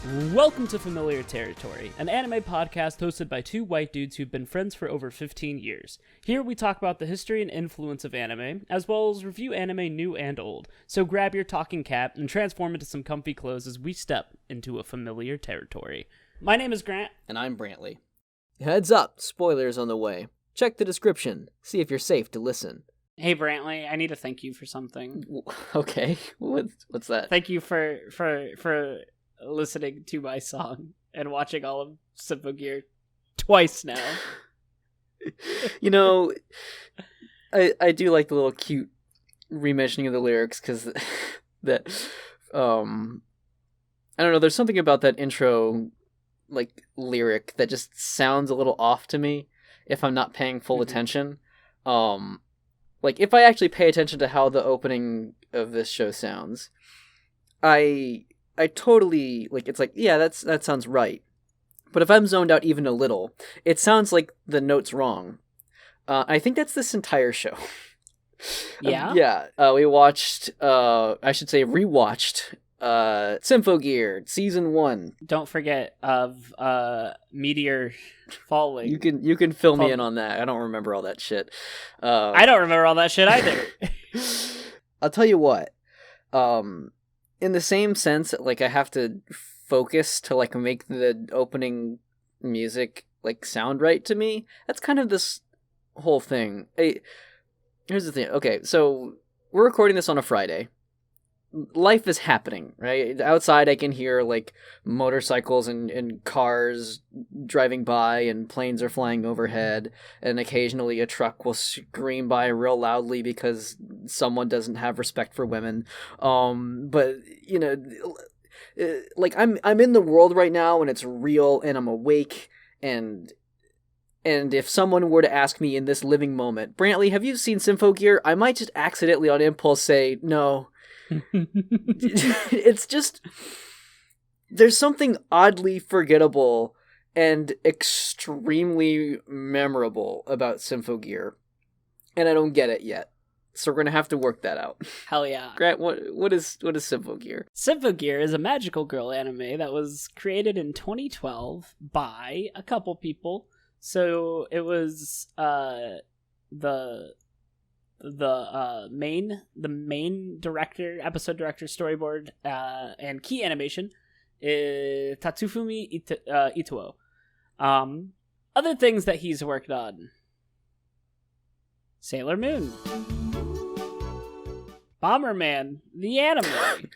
Welcome to Familiar Territory, an anime podcast hosted by two white dudes who've been friends for over 15 years. Here we talk about the history and influence of anime, as well as review anime new and old. So grab your talking cap and transform into some comfy clothes as we step into a familiar territory. My name is Grant. And I'm Brantley. Heads up, spoilers on the way. Check the description, see if you're safe to listen. Hey Brantley, I need to thank you for something. Okay, what's that? Thank you for listening to my song and watching all of Symphogear twice now. You know, I do like the little cute re-mentioning of the lyrics, because that, I don't know, there's something about that intro, like, lyric that just sounds a little off to me if I'm not paying full attention. Like, if I actually pay attention to how the opening of this show sounds, I totally, like, it's like, yeah, that sounds right. But if I'm zoned out even a little, it sounds like the note's wrong. I think that's this entire show. Yeah? We watched, I should say rewatched, Symphogear, Season 1. Don't forget of Meteor falling. You can fill me in on that. I don't remember all that shit. I don't remember all that shit either. I'll tell you what. In the same sense, like, I have to focus to, like, make the opening music, like, sound right to me. That's kind of this whole thing. Here's the thing. Okay, so we're recording this on a Friday. Life is happening, right? Outside I can hear, like, motorcycles and cars driving by, and planes are flying overhead, and occasionally a truck will scream by real loudly because someone doesn't have respect for women. But, you know, like, I'm in the world right now, and it's real, and I'm awake, and if someone were to ask me in this living moment, Brantley, have you seen Symphogear? I might just accidentally on impulse say, no. It's just, there's something oddly forgettable and extremely memorable about Symphogear, and I don't get it yet. So we're gonna have to work that out. Hell yeah. Grant, what is Symphogear? Symphogear is a magical girl anime that was created in 2012 by a couple people. So it was the main director, episode director, storyboard, and key animation is Tatsufumi Itoo. Other things that he's worked on: Sailor Moon, Bomberman, the anime,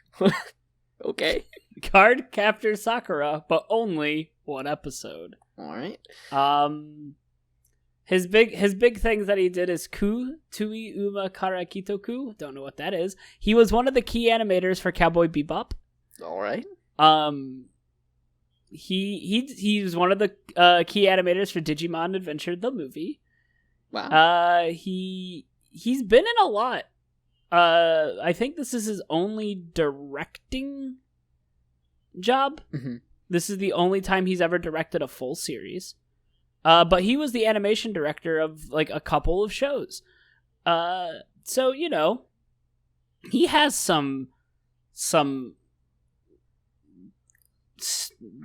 Okay. Card Captor Sakura, but only one episode. All right. His big things that he did is Ku Tui Uma Kara Kitoku. Don't know what that is. He was one of the key animators for Cowboy Bebop. All right. He was one of the key animators for Digimon Adventure the movie. Wow. He's been in a lot. I think this is his only directing job. Mm-hmm. This is the only time he's ever directed a full series. But he was the animation director of, like, a couple of shows. So, you know, he has something.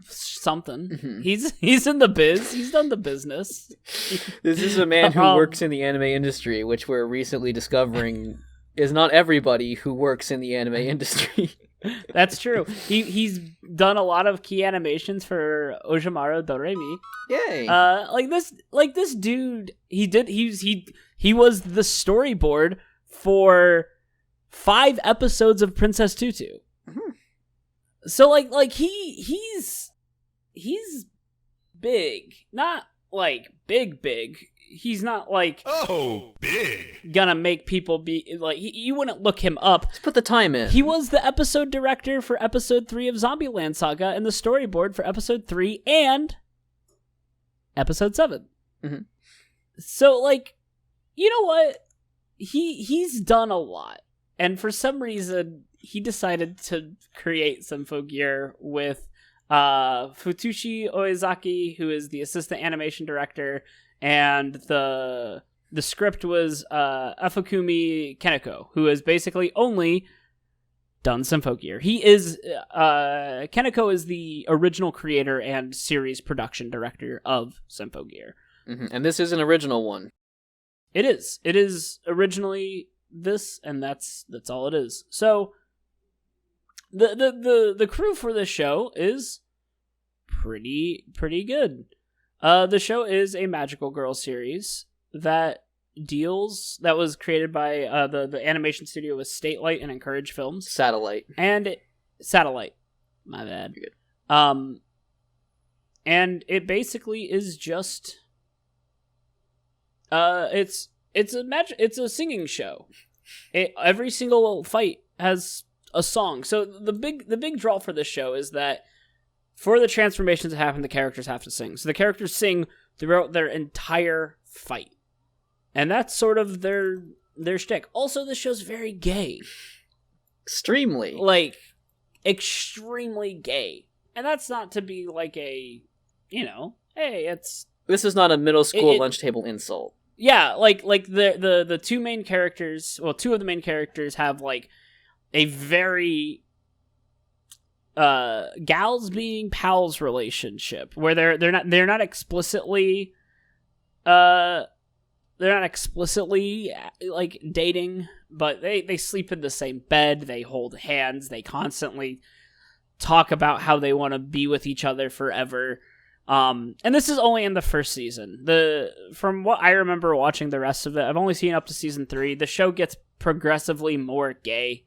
Mm-hmm. He's in the biz. He's done the business. This is a man who works in the anime industry, which we're recently discovering is not everybody who works in the anime industry. That's true. He's done a lot of key animations for Ojimaro Doremi. Yay! Like this dude, he was the storyboard for 5 episodes of Princess Tutu. Mm-hmm. So like he's big, not like big. He's not like, oh, big, gonna make people be like, you wouldn't look him up. Just put the time in. He was the episode director for episode 3 of Zombieland Saga and the storyboard for episode 3 and episode 7. Mm-hmm. So, like, you know what? He's done a lot. And for some reason, he decided to create Symphogear with Futoshi Oizaki, who is the assistant animation director, and the script was Afukumi Kaneko, who is basically only done Symphogear. He is Kaneko is the original creator and series production director of Symphogear. Mm-hmm. And this is an original one. It is. It is originally this, and that's all it is. So the crew for this show is pretty good. The show is a magical girl series that was created by the animation studio was Statelight and Encourage Films. Satellite. Satellite. My bad. You're good. And it basically is just it's a singing show. Every single fight has a song. So the big draw for this show is that for the transformations to happen, the characters have to sing. So the characters sing throughout their entire fight. And that's sort of their shtick. Also, this show's very gay. Extremely. Like, extremely gay. And that's not to be like a, hey, it's... This is not a middle school lunch table insult. Yeah, like the two main characters, well, two of the main characters have, like, a very... gals being pals relationship, where they're not explicitly... They're not explicitly, like, dating, but they sleep in the same bed, they hold hands, they constantly talk about how they want to be with each other forever. And this is only in the first season. From what I remember watching the rest of it, I've only seen up to season 3, the show gets progressively more gay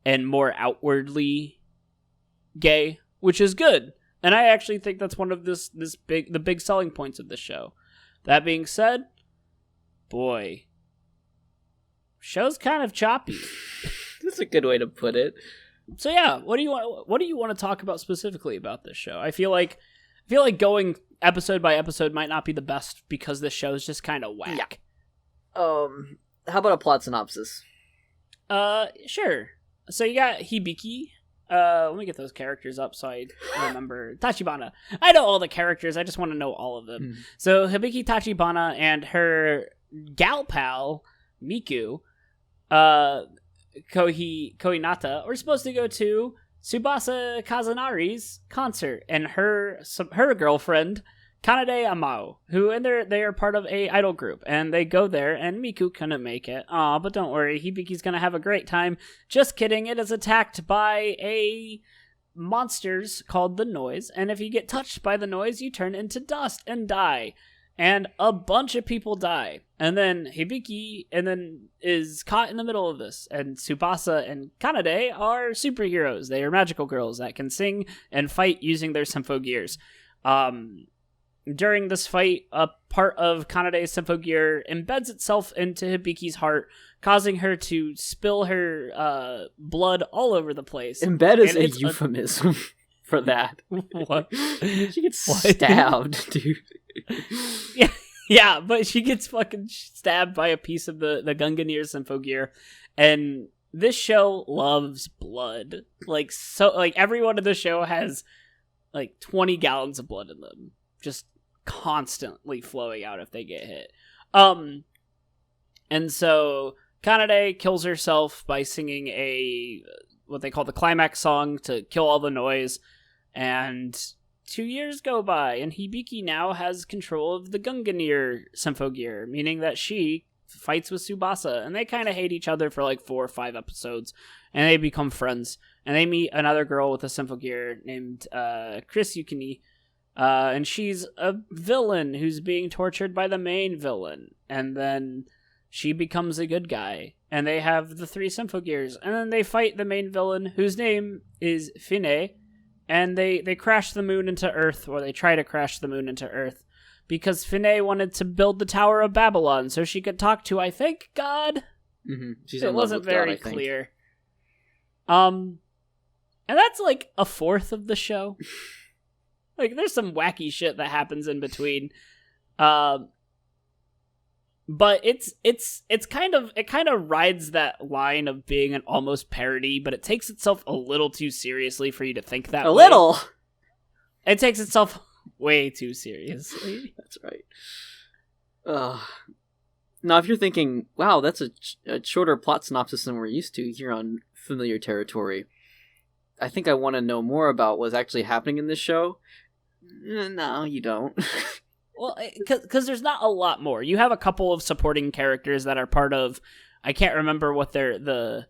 and more outwardly gay, which is good. And I actually think that's one of the big selling points of this show. That being said, boy, show's kind of choppy. That's a good way to put it. So yeah, what do you want to talk about specifically about this show? I feel like going episode by episode might not be the best because this show is just kind of whack. Yeah. How about a plot synopsis? Sure. So you got Hibiki. Let me get those characters up so I remember. Tachibana. I know all the characters. I just want to know all of them. So Hibiki Tachibana and her gal pal Miku, Kohinata, we're supposed to go to Tsubasa Kazunari's concert, and her girlfriend Kanade Amao, they are part of a idol group, and they go there, and Miku couldn't make it. Aw, but don't worry, Hibiki's gonna have a great time. Just kidding, it is attacked by a monsters called the Noise, and if you get touched by the Noise, you turn into dust and die. And a bunch of people die. And then Hibiki is caught in the middle of this. And Tsubasa and Kanade are superheroes. They are magical girls that can sing and fight using their Symphogears. During this fight, a part of Kanade's Symphogear embeds itself into Hibiki's heart, causing her to spill her blood all over the place. Embed is a euphemism for that. What? She gets stabbed, dude. Yeah, but she gets fucking stabbed by a piece of the Gunganir Symphogear, and this show loves blood. Like everyone in the show has like 20 gallons of blood in them, just constantly flowing out if they get hit. And so Kanade kills herself by singing what they call the climax song to kill all the noise, and 2 years go by, and Hibiki now has control of the Gunganir Symphogear, meaning that she fights with Tsubasa, and they kind of hate each other for like 4 or 5 episodes, and they become friends, and they meet another girl with a Symphogear named Chris Yukini, and she's a villain who's being tortured by the main villain, and then she becomes a good guy, and they have the 3 Symphogears, and then they fight the main villain, whose name is Fine, and they crash the moon into Earth, or they try to crash the moon into Earth, because Fine wanted to build the Tower of Babylon so she could talk to, I think, God? Mm-hmm. It wasn't very clear. And that's like a fourth of the show. Like, there's some wacky shit that happens in between. But it kind of rides that line of being an almost parody, but it takes itself a little too seriously for you to think that way. Little? It takes itself way too seriously. That's right. Now, if you're thinking, wow, that's a shorter plot synopsis than we're used to here on Familiar Territory, I think I want to know more about what's actually happening in this show. No, you don't. Well, because there's not a lot more. You have a couple of supporting characters that are part of. I can't remember what they're the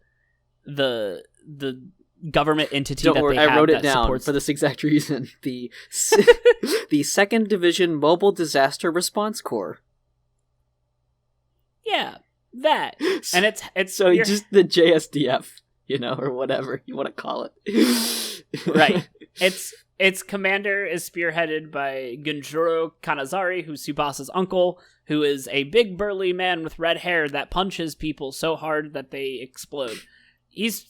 government entity. Don't that worry, they I have wrote it that down supports... for this exact reason. The the 2nd Division Mobile Disaster Response Corps. Yeah, that, and it's so just the JSDF, or whatever you want to call it. Right. Its commander is spearheaded by Gunjuro Kanazari, who's Subasa's uncle, who is a big burly man with red hair that punches people so hard that they explode. He's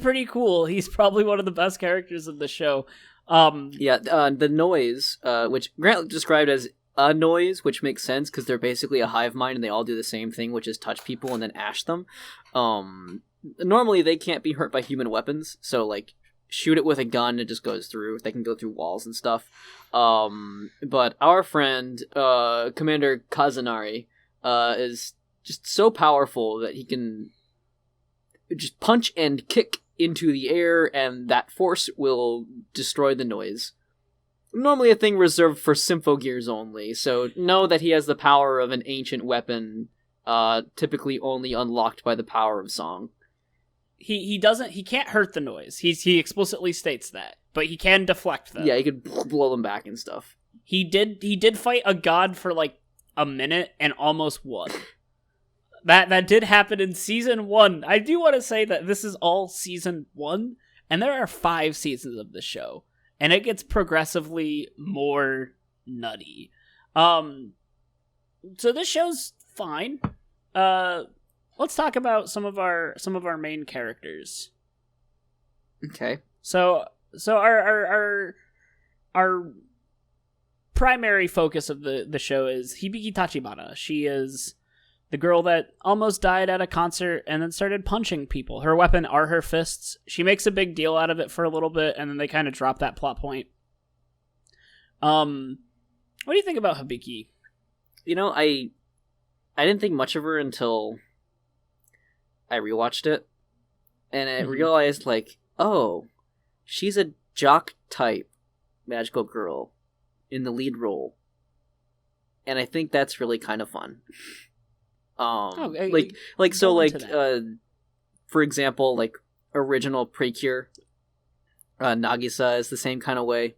pretty cool. He's probably one of the best characters in the show. The noise, which Grant described as a noise, which makes sense because they're basically a hive mind and they all do the same thing, which is touch people and then ash them. Normally they can't be hurt by human weapons, so like shoot it with a gun, it just goes through. They can go through walls and stuff. But our friend, Commander Kazanari, is just so powerful that he can just punch and kick into the air, and that force will destroy the noise. Normally a thing reserved for Symphogears only, so know that he has the power of an ancient weapon, typically only unlocked by the power of song. He can't hurt the noise. He explicitly states that, but he can deflect them. Yeah, he could blow them back and stuff. He did fight a god for like a minute and almost won. That did happen in season 1. I do want to say that this is all season 1, and there are 5 seasons of this show, and it gets progressively more nutty. So this show's fine. Let's talk about some of our main characters. Okay. So our primary focus of the show is Hibiki Tachibana. She is the girl that almost died at a concert and then started punching people. Her weapon are her fists. She makes a big deal out of it for a little bit, and then they kind of drop that plot point. What do you think about Hibiki? I didn't think much of her until I rewatched it, and I realized, oh, she's a jock type magical girl in the lead role, and I think that's really kind of fun. For example, original Precure, Nagisa is the same kind of way,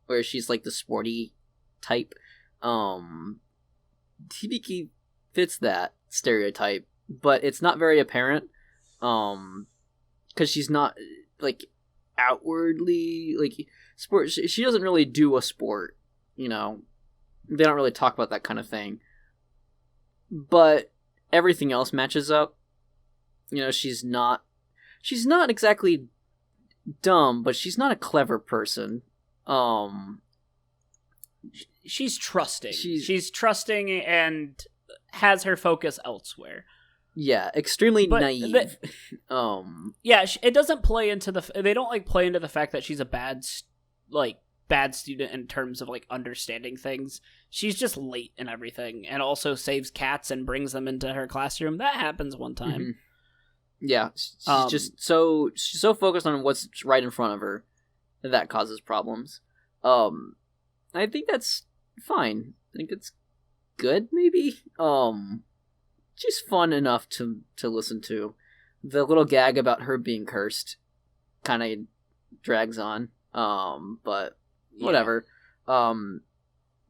where she's the sporty type. Hibiki fits that stereotype, but it's not very apparent, because she's not outwardly sport. She doesn't really do a sport, they don't really talk about that kind of thing. But everything else matches up. She's not exactly dumb, but she's not a clever person. She's trusting. She's trusting and has her focus elsewhere. Yeah, extremely naive. Yeah, it doesn't play into they don't play into the fact that she's a bad student in terms of understanding things. She's just late and everything, and also saves cats and brings them into her classroom. That happens one time. Mm-hmm. Yeah, she's just she's so focused on what's right in front of her that causes problems. I think that's fine. I think it's good, maybe. She's fun enough to listen to. The little gag about her being cursed kind of drags on. But whatever. Yeah.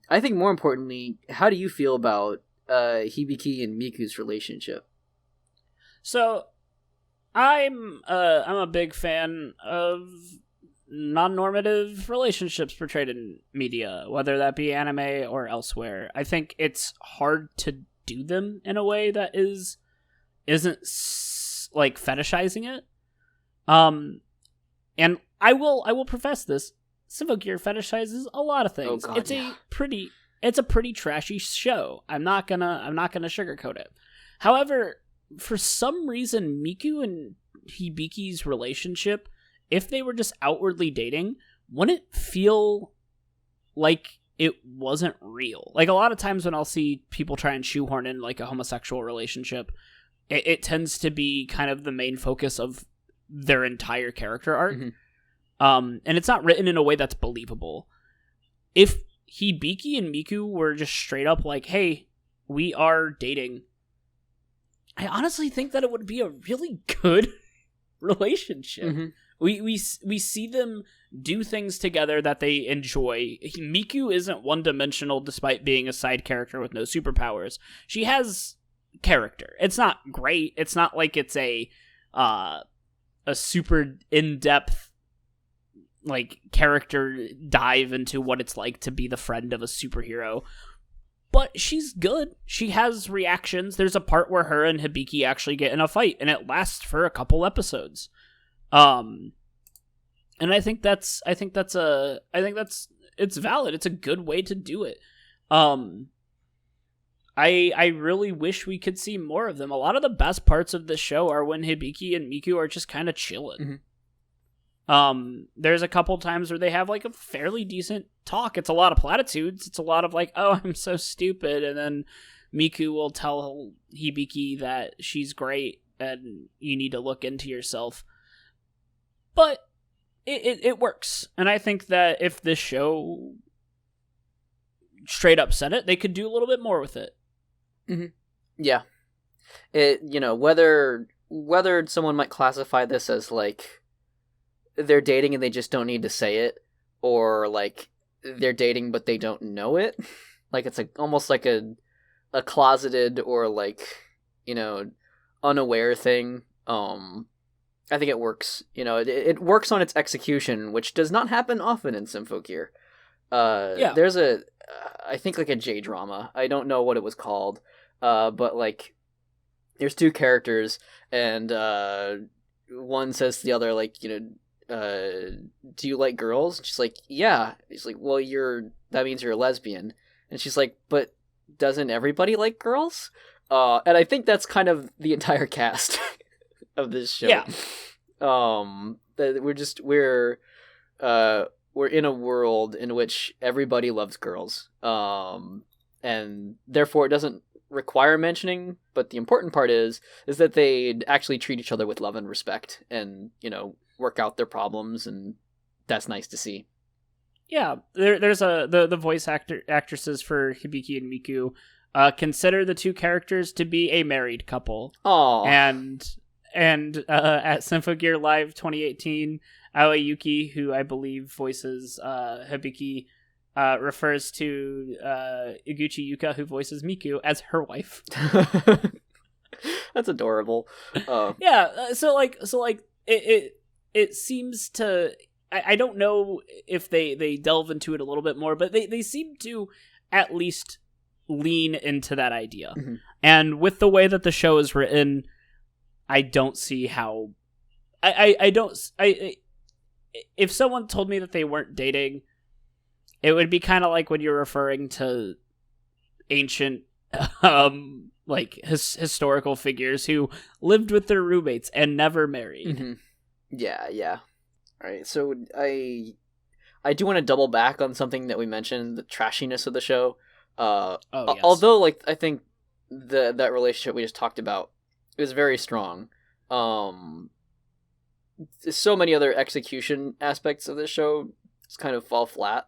I think more importantly, how do you feel about Hibiki and Miku's relationship? So, I'm a big fan of non-normative relationships portrayed in media, whether that be anime or elsewhere. I think it's hard to do them in a way that isn't fetishizing it. And I will profess this. Symphogear fetishizes a lot of things. Oh God, it's a pretty trashy show. I'm not gonna sugarcoat it. However, for some reason, Miku and Hibiki's relationship, if they were just outwardly dating, wouldn't feel like it wasn't real. A lot of times when I'll see people try and shoehorn in a homosexual relationship, it tends to be kind of the main focus of their entire character arc. Mm-hmm. And it's not written in a way that's believable. If Hibiki and Miku were just straight up like, hey, we are dating, I honestly think that it would be a really good relationship. Mm-hmm. We see them do things together that they enjoy. Miku isn't one-dimensional despite being a side character with no superpowers. She has character. It's not great. It's not like it's a super in-depth like character dive into what it's like to be the friend of a superhero. But she's good. She has reactions. There's a part where her and Hibiki actually get in a fight, and it lasts for a couple episodes. And I think it's valid. It's a good way to do it. I really wish we could see more of them. A lot of the best parts of the show are when Hibiki and Miku are just kind of chilling. Mm-hmm. There's a couple times where they have like a fairly decent talk. It's a lot of platitudes. It's a lot of like, oh, I'm so stupid. And then Miku will tell Hibiki that she's great and you need to look into yourself. But it works. And I think that if this show straight up said it, they could do a little bit more with it. Mm-hmm. Yeah. It, whether someone might classify this as like they're dating and they just don't need to say it, or like they're dating but they don't know it, like it's almost like a closeted or like unaware thing. I think it works. It works on its execution, which does not happen often in Symphogear. There's I think like a J drama. I don't know what it was called, but like there's two characters and one says to the other like do you like girls? And she's like, yeah. He's like, well, that means you're a lesbian. And she's like, but doesn't everybody like girls? And I think that's kind of the entire cast of this show. Yeah. We're in a world in which everybody loves girls. And therefore it doesn't require mentioning, but the important part is that they actually treat each other with love and respect and, work out their problems, and that's nice to see. Yeah, there's the voice actresses for Hibiki and Miku consider the two characters to be a married couple. Aww. And at Symphogear Live 2018, Aoyuki, who I believe voices Hibiki, refers to Iguchi Yuka, who voices Miku, as her wife. That's adorable. Yeah, so it seems to. I don't know if they delve into it a little bit more, but they seem to at least lean into that idea. Mm-hmm. And with the way that the show is written, I don't see how. If someone told me that they weren't dating, it would be kind of like when you're referring to ancient, historical figures who lived with their roommates and never married. Mm-hmm. Yeah. All right, so I do want to double back on something that we mentioned, the trashiness of the show. Yes. Although, like, I think that relationship we just talked about is very strong. So many other execution aspects of this show just kind of fall flat.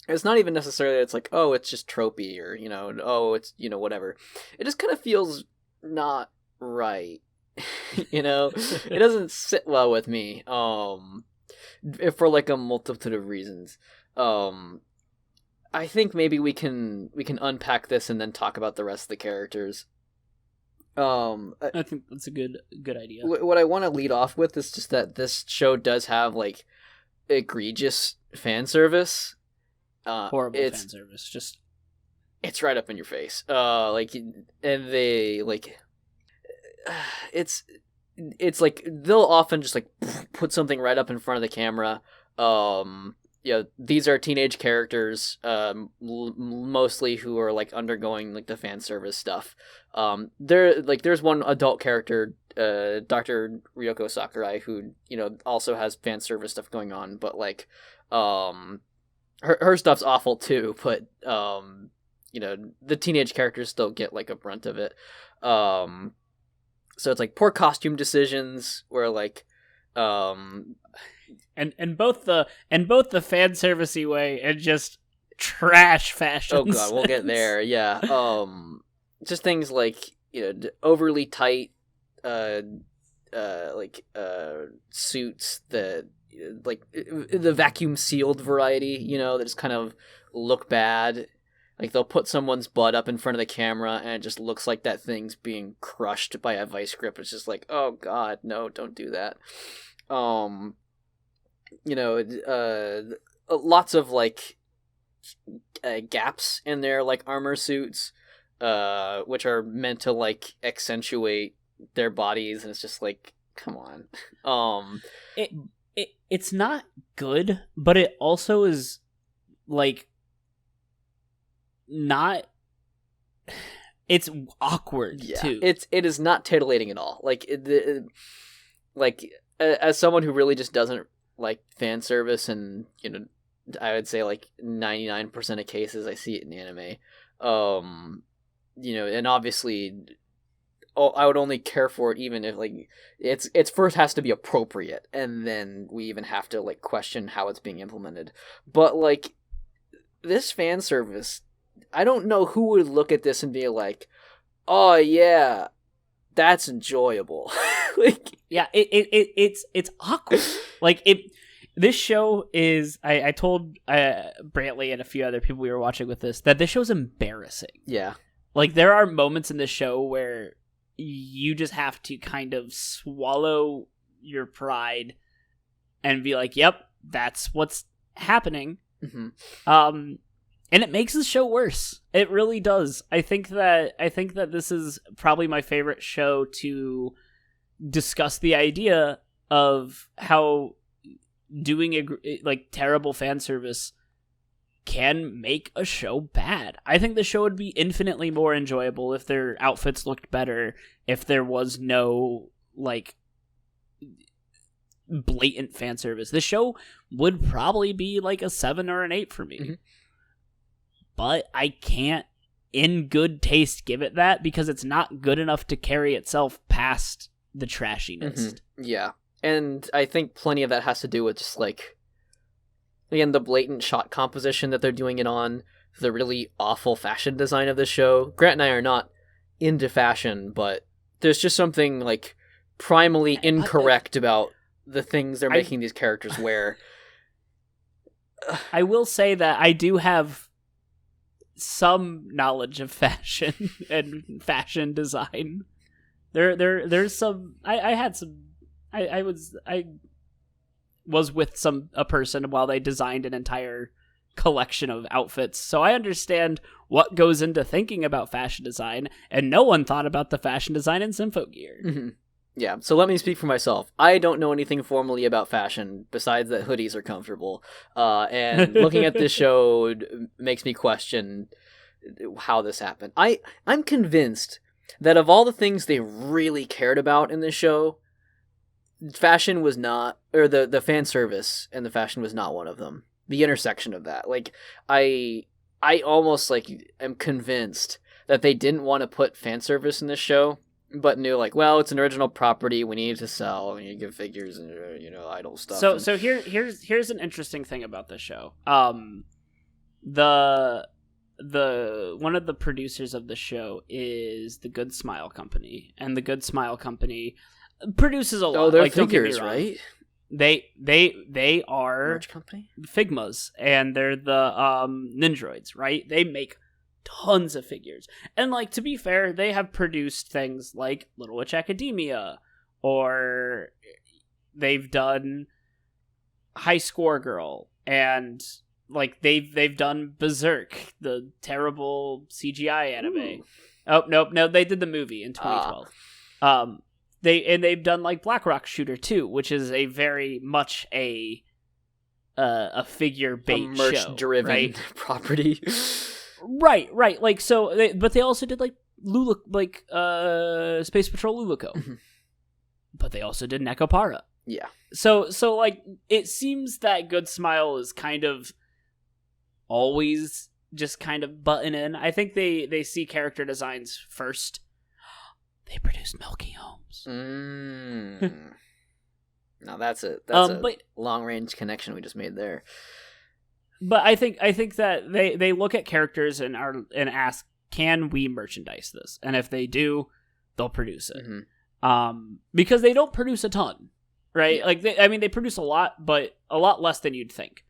It's not even necessarily it's like, oh, it's just tropey or, oh, it's, whatever. It just kind of feels not right. It doesn't sit well with me. For like a multitude of reasons. I think maybe we can unpack this and then talk about the rest of the characters. I think that's a good idea. What I want to lead off with is just that this show does have like egregious fan service. Horrible fan service. Just it's right up in your face. And they like it's like they'll often just like put something right up in front of the camera. These are teenage characters, mostly who are like undergoing like the fan service stuff. There's one adult character, Dr. Ryoko Sakurai, who also has fan service stuff going on, but like her stuff's awful too. But the teenage characters still get like a brunt of it. So it's like poor costume decisions where like and both the fan servicey way and just trash fashion. Oh god, we'll get there. Yeah. Just things like, overly tight suits, the vacuum sealed variety, that just kind of look bad. Like, they'll put someone's butt up in front of the camera and it just looks like that thing's being crushed by a vice grip. It's just like, oh god, no, don't do that. Lots of gaps in their armor suits, which are meant to accentuate their bodies, and it's just like, come on. It's not good, but it also is not. It's awkward too. It is not titillating at all. As someone who really just doesn't like fan service, and I would say 99% of cases I see it in anime. And obviously, I would only care for it even if it's first has to be appropriate, and then we even have to question how it's being implemented. But this fan service, I don't know who would look at this and be like, oh yeah, that's enjoyable. Yeah, it's awkward. This show is. I told Brantley and a few other people we were watching with that this show's embarrassing. Yeah, there are moments in this show where you just have to kind of swallow your pride and be like, "Yep, that's what's happening." Mm-hmm. And it makes the show worse. It really does. I think that this is probably my favorite show to discuss the idea of how doing terrible fan service can make a show bad. I think the show would be infinitely more enjoyable if their outfits looked better, if there was no blatant fan service. The show would probably be a 7 or an 8 for me. Mm-hmm. But I can't, in good taste, give it that because it's not good enough to carry itself past the trashiness. Mm-hmm. Yeah. And I think plenty of that has to do with just again, the blatant shot composition that they're doing it on, the really awful fashion design of the show. Grant and I are not into fashion, but there's just something primally incorrect about the things they're making these characters wear. I will say that I do have some knowledge of fashion and fashion design. There's some. I had some. I was with a person while they designed an entire collection of outfits, so I understand what goes into thinking about fashion design, and no one thought about the fashion design in Symphogear. Mm-hmm. Yeah, so let me speak for myself. I don't know anything formally about fashion besides that hoodies are comfortable, and looking at this show makes me question how this happened. I'm convinced that of all the things they really cared about in this show, fashion was not, or the fan service and the fashion was not one of them. The intersection of that, I almost am convinced that they didn't want to put fan service in this show, but knew well, it's an original property, we need to sell, we need to give figures and idle stuff. So here's an interesting thing about this show. The one of the producers of the show is the Good Smile Company, and the Good Smile Company produces a lot. Oh, they're figures, right? They are Merch company? Figmas, and they're the Nindroids, right? They make tons of figures. And to be fair, they have produced things like Little Witch Academia, or they've done High Score Girl, and they've done Berserk, the terrible CGI anime. Ooh. Oh no, they did the movie in 2012. They've done Black Rock Shooter 2, which is a very much a figure bait merch driven, right? Property. Right. But they also did Lula, Space Patrol Luluco. Mm-hmm. But they also did Nekopara. Yeah. So it seems that Good Smile is kind of always just kind of button in. I think they see character designs first. They produced Milky Homes. Now that's a long range connection we just made there. But I think that they look at characters and ask, can we merchandise this? And if they do, they'll produce it. Because they don't produce a ton, right? Yeah. Like they produce a lot, but a lot less than you'd think.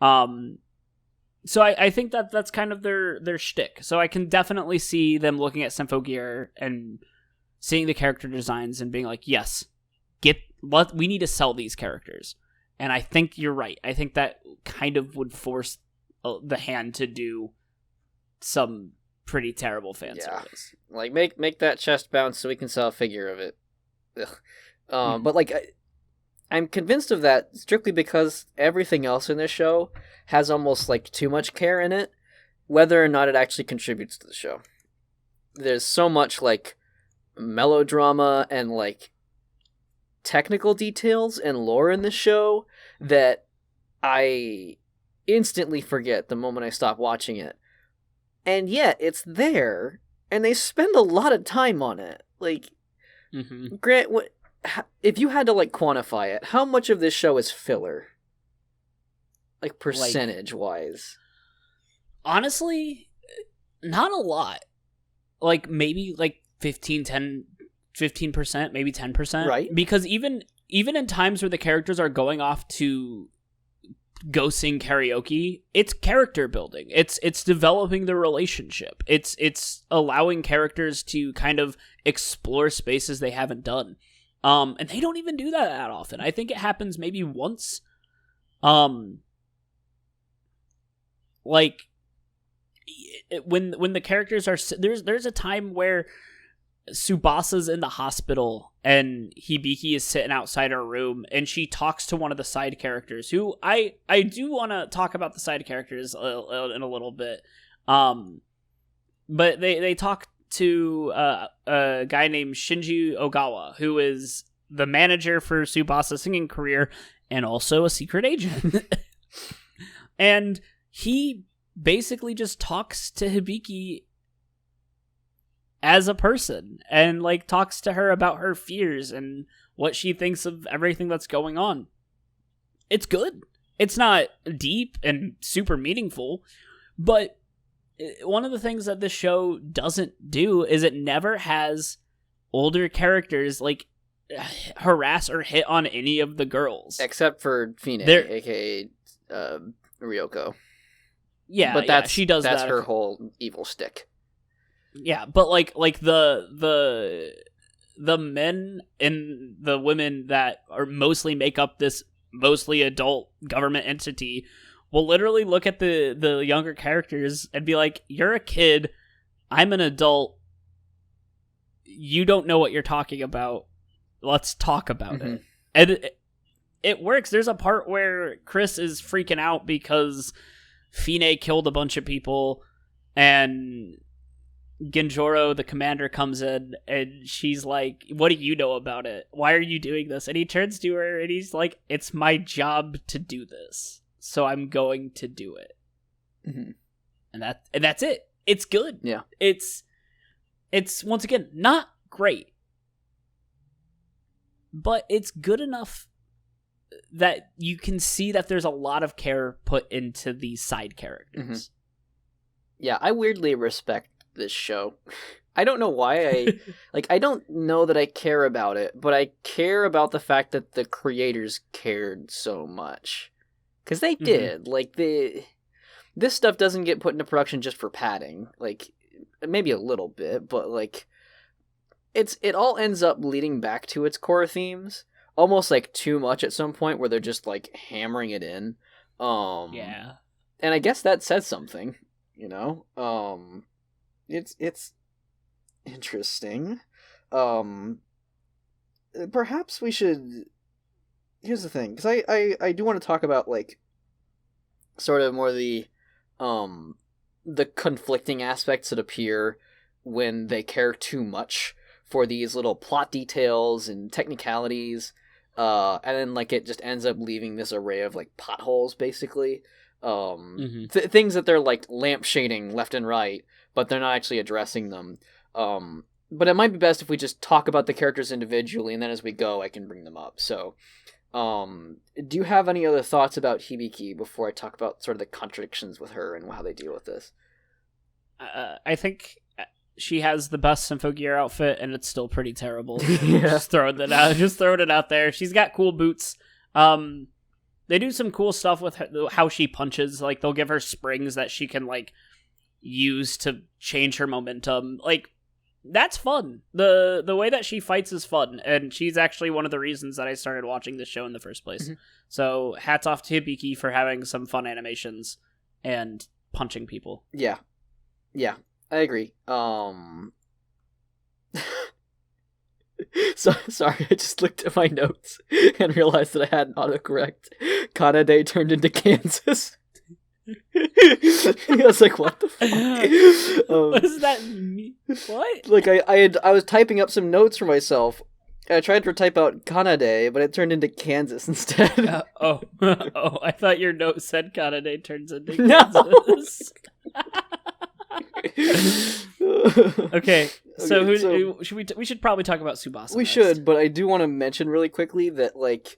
So I think that's kind of their shtick. So I can definitely see them looking at Symphogear and seeing the character designs and being like, yes, we need to sell these characters. And I think you're right. I think that kind of would force the hand to do some pretty terrible fan service. Like make that chest bounce so we can sell a figure of it. But like I'm convinced of that strictly because everything else in this show has almost like too much care in it, whether or not it actually contributes to the show. There's so much like melodrama and like technical details and lore in the show that I instantly forget the moment I stop watching it. And yet it's there, and they spend a lot of time on it. Like, Grant, if you had to like quantify it, how much of this show is filler? Like percentage wise? Honestly, not a lot. Like maybe like 15%, maybe 10%. Right. Because even in times where the characters are going off to go sing karaoke, it's character building. It's developing the relationship. It's allowing characters to kind of explore spaces they haven't done. And they don't even do that often. I think it happens maybe once. Like when the characters are there's a time where Tsubasa's in the hospital and Hibiki is sitting outside her room and she talks to one of the side characters who I do want to talk about the side characters in a little bit. But they talk to a guy named Shinji Ogawa, who is the manager for Tsubasa's singing career and also a secret agent. And he basically just talks to Hibiki as a person and like talks to her about her fears and what she thinks of everything that's going on. It's good. It's not deep and super meaningful, but one of the things that this show doesn't do is it never has older characters like harass or hit on any of the girls. Except for Fine, aka Ryoko. Yeah, but she does that's that. her whole evil stick. Yeah, but like the men and the women that are mostly make up this mostly adult government entity will literally look at the younger characters and be like, "You're a kid, I'm an adult. You don't know what you're talking about. Let's talk about it." And it works. There's a part where Chris is freaking out because Fine killed a bunch of people, and Genjoro, the commander, comes in, and she's like, "What do you know about it? Why are you doing this?" And he turns to her, and he's like, "It's my job to do this, so I'm going to do it." And that's it. It's good. Yeah. It's once again not great, but it's good enough that you can see that there's a lot of care put into these side characters. Yeah, I weirdly respect this show. I don't know why I don't know that I care about it, but I care about the fact that the creators cared so much. Because they did. Like, this stuff doesn't get put into production just for padding. Like, maybe a little bit, but like, it all ends up leading back to its core themes. Almost like too much at some point where they're just like hammering it in. Yeah. And I guess that says something, you know? It's interesting. Perhaps we should... Here's the thing, because I do want to talk about like sort of more the conflicting aspects that appear when they care too much for these little plot details and technicalities. And then like it just ends up leaving this array of like potholes, basically. Things that they're like lampshading left and right, but they're not actually addressing them. But it might be best if we just talk about the characters individually, and then as we go, I can bring them up. So, Do you have any other thoughts about Hibiki before I talk about sort of the contradictions with her and how they deal with this? I think she has the best Symphogear outfit, and it's still pretty terrible. Yeah. Just throwing it out there. She's got cool boots. They do some cool stuff with her, how she punches. Like, they'll give her springs that she can, like, use to change her momentum. Like, that's fun. The way that she fights is fun, and she's actually one of the reasons that I started watching this show in the first place. Mm-hmm. So, hats off to Hibiki for having some fun animations and punching people. Yeah. Yeah, I agree. So, sorry, I just looked at my notes and realized that I had an autocorrect. Kanade turned into Kansas. I was like, what the fuck? What does that mean? What? Like, I was typing up some notes for myself. I tried to type out Kanade, but it turned into Kansas instead. I thought your note said Kanade turns into Kansas. Okay, so we should probably talk about Tsubasa. We should, but I do want to mention really quickly that, like,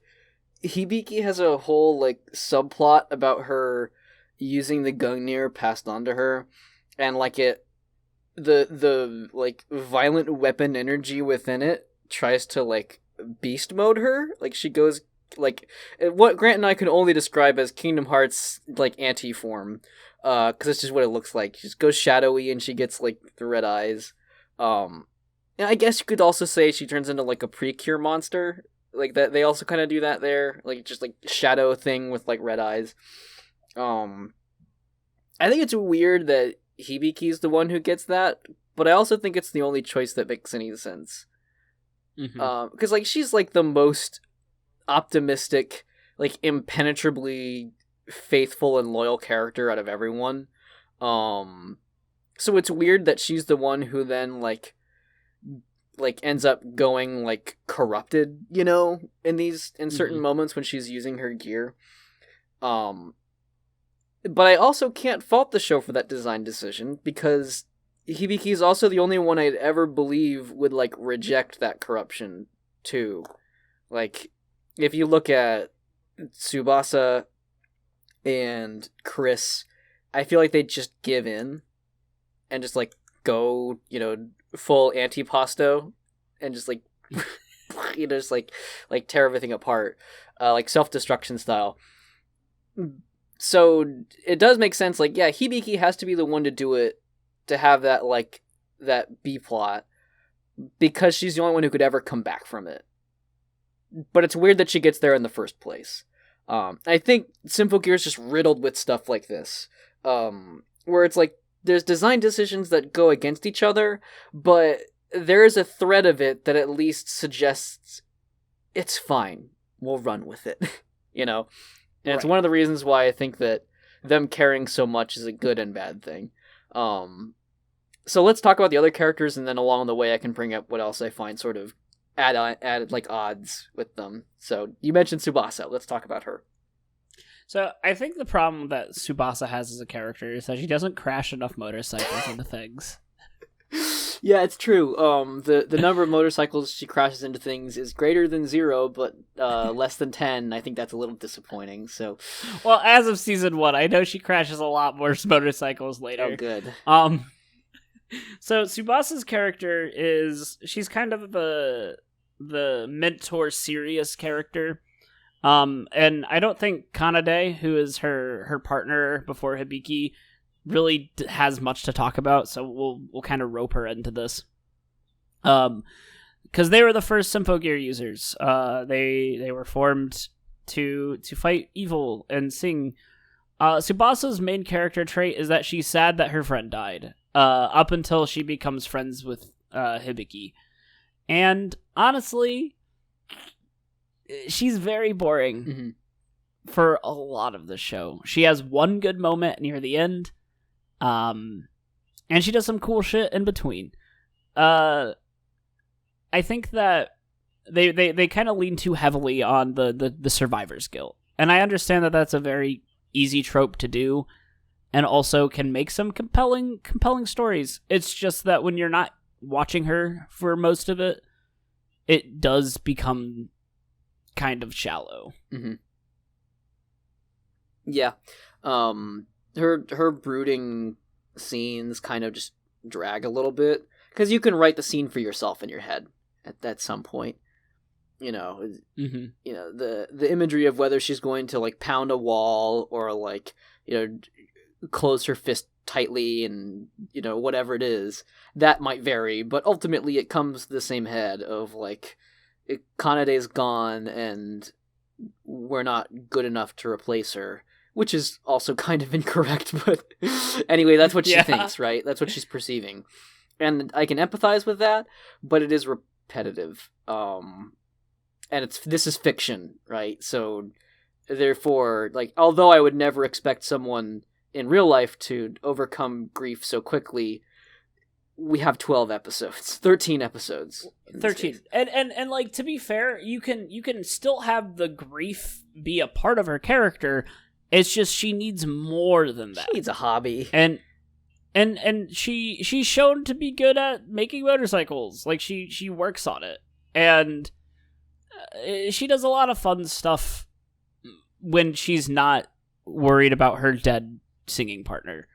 Hibiki has a whole, like, subplot about her using the Gungnir passed on to her, and, like, the like violent weapon energy within it tries to, like, beast mode her. Like, she goes, like, what Grant and I can only describe as Kingdom Hearts, like, anti-form. Because it's just what it looks like. She just goes shadowy and she gets, like, the red eyes. And I guess you could also say she turns into, like, a Precure monster. Like, that they also kind of do that there. Like, just, like, shadow thing with, like, red eyes. I think it's weird that Hibiki's the one who gets that, but I also think it's the only choice that makes any sense. Mm-hmm. Because, like, she's, like, the most optimistic, like, impenetrably faithful and loyal character out of everyone. So it's weird that she's the one who then, like ends up going, like, corrupted, you know, in certain moments when she's using her gear. But I also can't fault the show for that design decision, because Hibiki is also the only one I'd ever believe would, like, reject that corruption too. Like, if you look at Tsubasa and Chris, I feel like they just give in and just, like, go, you know, full antipasto and just, like, you know, just like tear everything apart, like self-destruction style. So it does make sense. Like, yeah, Hibiki has to be the one to do it, to have that, like, that B plot, because she's the only one who could ever come back from it. But it's weird that she gets there in the first place. I think Symphogear is just riddled with stuff like this, where it's like there's design decisions that go against each other, but there is a thread of it that at least suggests it's fine. We'll run with it, you know? And It's one of the reasons why I think that them caring so much is a good and bad thing. So let's talk about the other characters, and then along the way I can bring up what else I find sort of added like odds with them. So you mentioned Tsubasa. Let's talk about her. So I think the problem that Tsubasa has as a character is that she doesn't crash enough motorcycles into things. Yeah, it's true. The number of motorcycles she crashes into things is greater than 0, but less than 10. I think that's a little disappointing. So, well, as of season 1, I know she crashes a lot more motorcycles later. Oh, good. So Tsubasa's character she's kind of the mentor serious character. And I don't think Kanade, who is her partner before Hibiki, really has much to talk about, so we'll kind of rope her into this. Because they were the first Symphogear users. They were formed to fight evil and sing. Tsubasa's main character trait is that she's sad that her friend died, up until she becomes friends with Hibiki. And honestly, she's very boring for a lot of the show. She has one good moment near the end, and she does some cool shit in between. I think that they kind of lean too heavily on the survivor's guilt, and I understand that that's a very easy trope to do, and also can make some compelling stories. It's just that when you're not watching her for most of it, it does become kind of shallow. Mm-hmm. Yeah. Her brooding scenes kind of just drag a little bit, because you can write the scene for yourself in your head at some point. You know, you know, the imagery of whether she's going to like pound a wall or like, you know, close her fist tightly and, you know, whatever it is, that might vary, but ultimately it comes to the same head of like, Kanade's gone and we're not good enough to replace her, which is also kind of incorrect, but anyway, that's what she thinks, right? That's what she's perceiving. And I can empathize with that, but it is repetitive. And this is fiction, right? So therefore, like, although I would never expect someone in real life to overcome grief so quickly, we have 12 episodes, 13 episodes. 13. And like, to be fair, you can still have the grief be a part of her character. It's just she needs more than that. She needs a hobby. And she's shown to be good at making motorcycles. Like, she works on it. And she does a lot of fun stuff when she's not worried about her dead singing partner.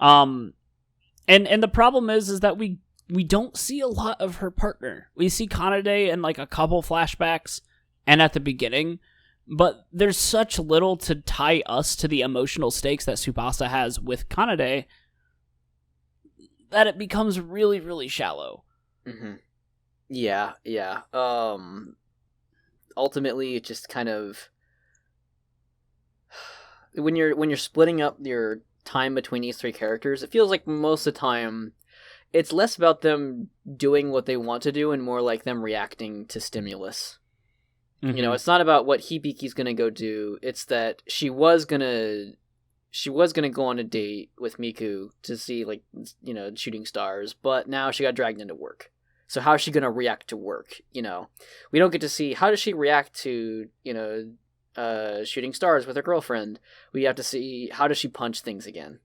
And the problem is that we don't see a lot of her partner. We see Kanade in like a couple flashbacks and at the beginning, but there's such little to tie us to the emotional stakes that Tsubasa has with Kanade that it becomes really, really shallow. Mm-hmm. Yeah. Ultimately, it just kind of, when you're splitting up your time between these three characters, it feels like most of the time it's less about them doing what they want to do and more like them reacting to stimulus. Mm-hmm. You know, it's not about what Hibiki's gonna go do. It's that she was gonna go on a date with Miku to see, like, you know, shooting stars, but now she got dragged into work. So how is she going to react to work? You know, we don't get to see how does she react to, you know, shooting stars with her girlfriend. We have to see how does she punch things again.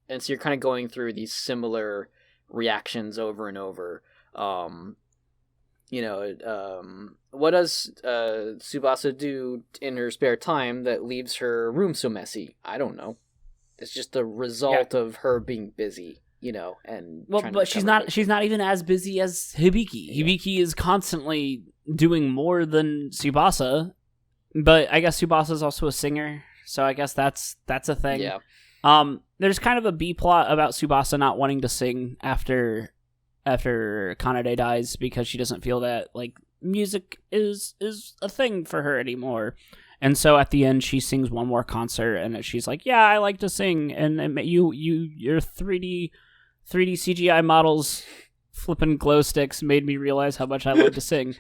And so you're kind of going through these similar reactions over and over. You know, what does Tsubasa do in her spare time that leaves her room so messy? I don't know. It's just a result of her being busy. You know, and but she's not even as busy as Hibiki. Yeah. Hibiki is constantly doing more than Tsubasa, but I guess Tsubasa is also a singer, so I guess that's a thing. Yeah. There's kind of a B plot about Tsubasa not wanting to sing after Kanade dies because she doesn't feel that like music is a thing for her anymore. And so at the end, she sings one more concert, and she's like, "Yeah, I like to sing." And your 3D CGI models flipping glow sticks made me realize how much I love to sing.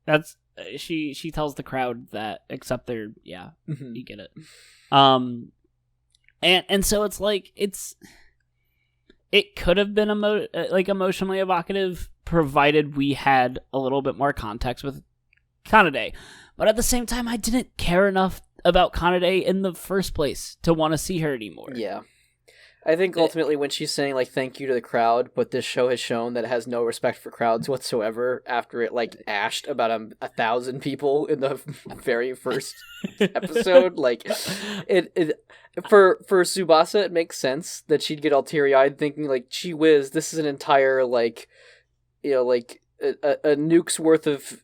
That's she tells the crowd that, except they're you get it. And so it's like it could have been emotionally evocative, provided we had a little bit more context with Kanade. But at the same time, I didn't care enough about Kanade in the first place to want to see her anymore. Yeah. I think ultimately when she's saying, like, thank you to the crowd, but this show has shown that it has no respect for crowds whatsoever after it, like, ashed about 1,000 people in the very first episode. Like, for Tsubasa, it makes sense that she'd get all teary-eyed thinking, like, gee whiz, this is an entire, like, you know, like, a nuke's worth of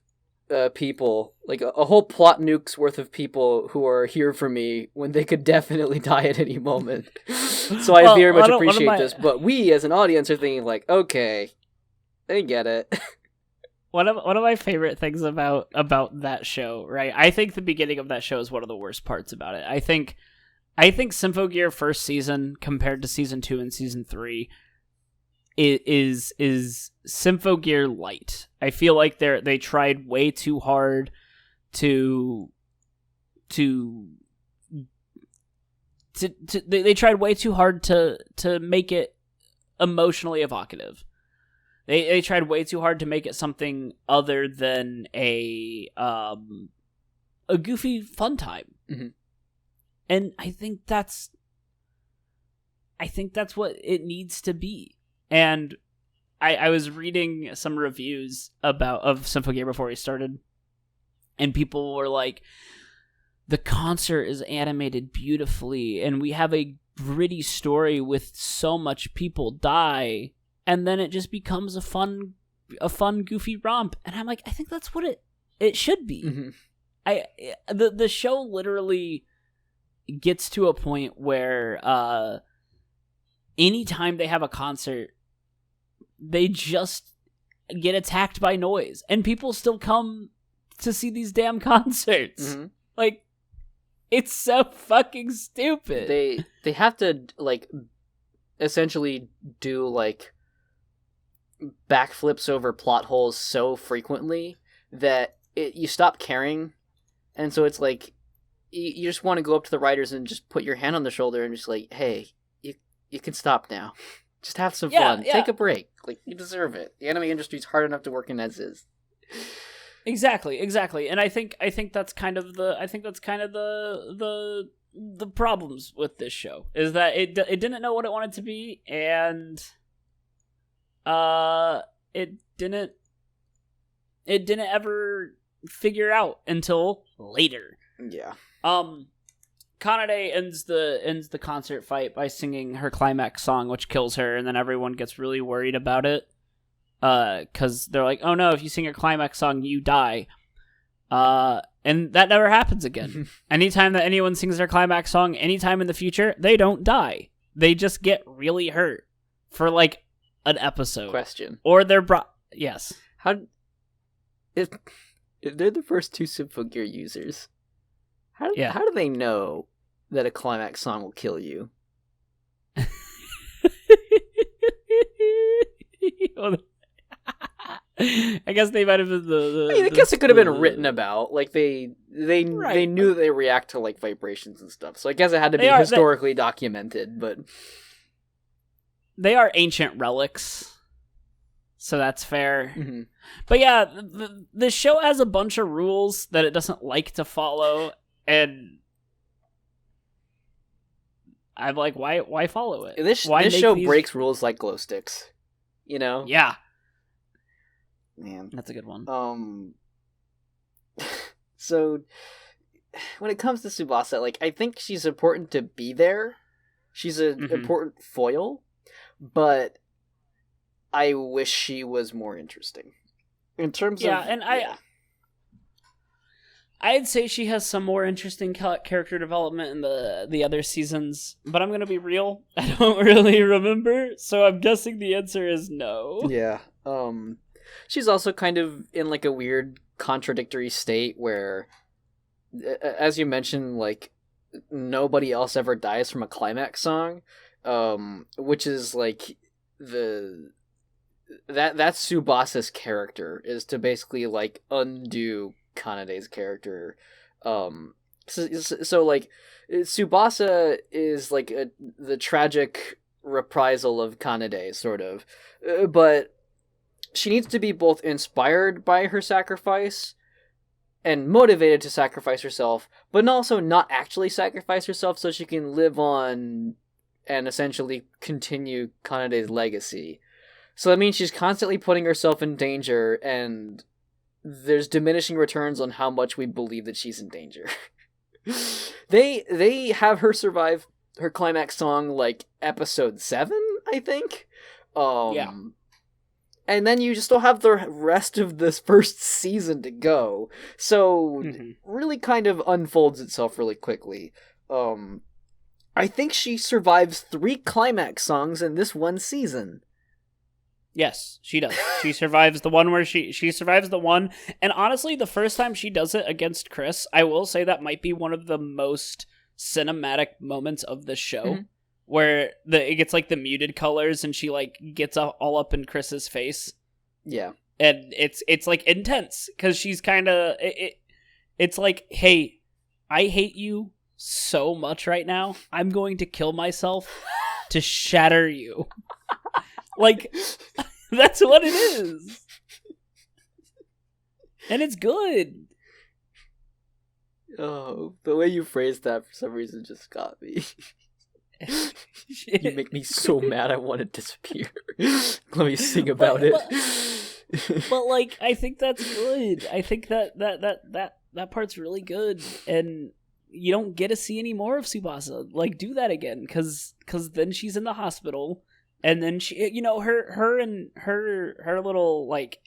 people, like a whole plot nuke's worth of people who are here for me when they could definitely die at any moment. So I very much appreciate this, but we as an audience are thinking like, okay, I get it. One of my favorite things about that show, right? I think the beginning of that show is one of the worst parts about it. I think Symphogear first season compared to season 2 and season 3 is Symphogear light. I feel like they tried way too hard they tried way too hard to make it emotionally evocative. They tried way too hard to make it something other than a goofy fun time. Mm-hmm. And I think that's what it needs to be. And I was reading some reviews of Symphogear before we started, and people were like, the concert is animated beautifully, and we have a gritty story with so much people die, and then it just becomes a fun goofy romp. And I'm like, I think that's what it should be. Mm-hmm. The show literally gets to a point where anytime they have a concert, they just get attacked by noise, and people still come to see these damn concerts. Mm-hmm. Like, it's so fucking stupid. They have to, like, essentially do, like, backflips over plot holes so frequently that you stop caring, and so it's like, you just want to go up to the writers and just put your hand on the shoulder and just like, hey, you can stop now. Just have some fun. Yeah. Take a break. Like, you deserve it. The anime industry's hard enough to work in as is. Exactly. And I think that's kind of the problems with this show, is that it didn't know what it wanted to be, and it didn't ever figure out until later. Yeah. Kanade ends the concert fight by singing her climax song, which kills her, and then everyone gets really worried about it. Because they're like, oh no, if you sing your climax song, you die. And that never happens again. Anytime that anyone sings their climax song, anytime in the future, they don't die. They just get really hurt for like an episode. Question. Or they're yes. If they're the first two Symphogear users, how do they know that a climax song will kill you? I guess they might have been I guess it could have been written about. Like, they knew they react to, like, vibrations and stuff. So I guess it had to be historically documented, but they are ancient relics, so that's fair. Mm-hmm. But yeah, the show has a bunch of rules that it doesn't like to follow, and I'm like, why follow it? This show breaks rules like glow sticks, you know? Yeah. Man, that's a good one. So when it comes to Tsubasa, like, I think she's important to be there. She's an important foil, but I wish she was more interesting. In terms of... And I'd say she has some more interesting character development in the other seasons, but I'm going to be real, I don't really remember, so I'm guessing the answer is no. Yeah, she's also kind of in, like, a weird contradictory state where, as you mentioned, like, nobody else ever dies from a climax song, which is, like, that's Tsubasa's character, is to basically, like, undo Kanade's character. So like, Tsubasa is, like, the tragic reprisal of Kanade, sort of, but she needs to be both inspired by her sacrifice and motivated to sacrifice herself, but also not actually sacrifice herself, so she can live on and essentially continue Kanade's legacy. So that means she's constantly putting herself in danger, and there's diminishing returns on how much we believe that she's in danger. They have her survive her climax song, like, episode 7, I think? Yeah. And then you still have the rest of this first season to go. So, really kind of unfolds itself really quickly. I think she survives 3 climax songs in this one season. Yes, she does. She survives the one where she survives the one. And honestly, the first time she does it against Chris, I will say that might be one of the most cinematic moments of the show. Where it gets, like, the muted colors, and she, like, gets all up in Chris's face. Yeah. And it's like, intense, because she's kind of... It's like, hey, I hate you so much right now. I'm going to kill myself to shatter you. Like, that's what it is. And it's good. Oh, the way you phrased that for some reason just got me. You make me so mad I want to disappear. Let me sing about it. But like, I think that's good. I think that part's really good, and you don't get to see any more of Tsubasa. Like, do that again, because then she's in the hospital, and then she, her little like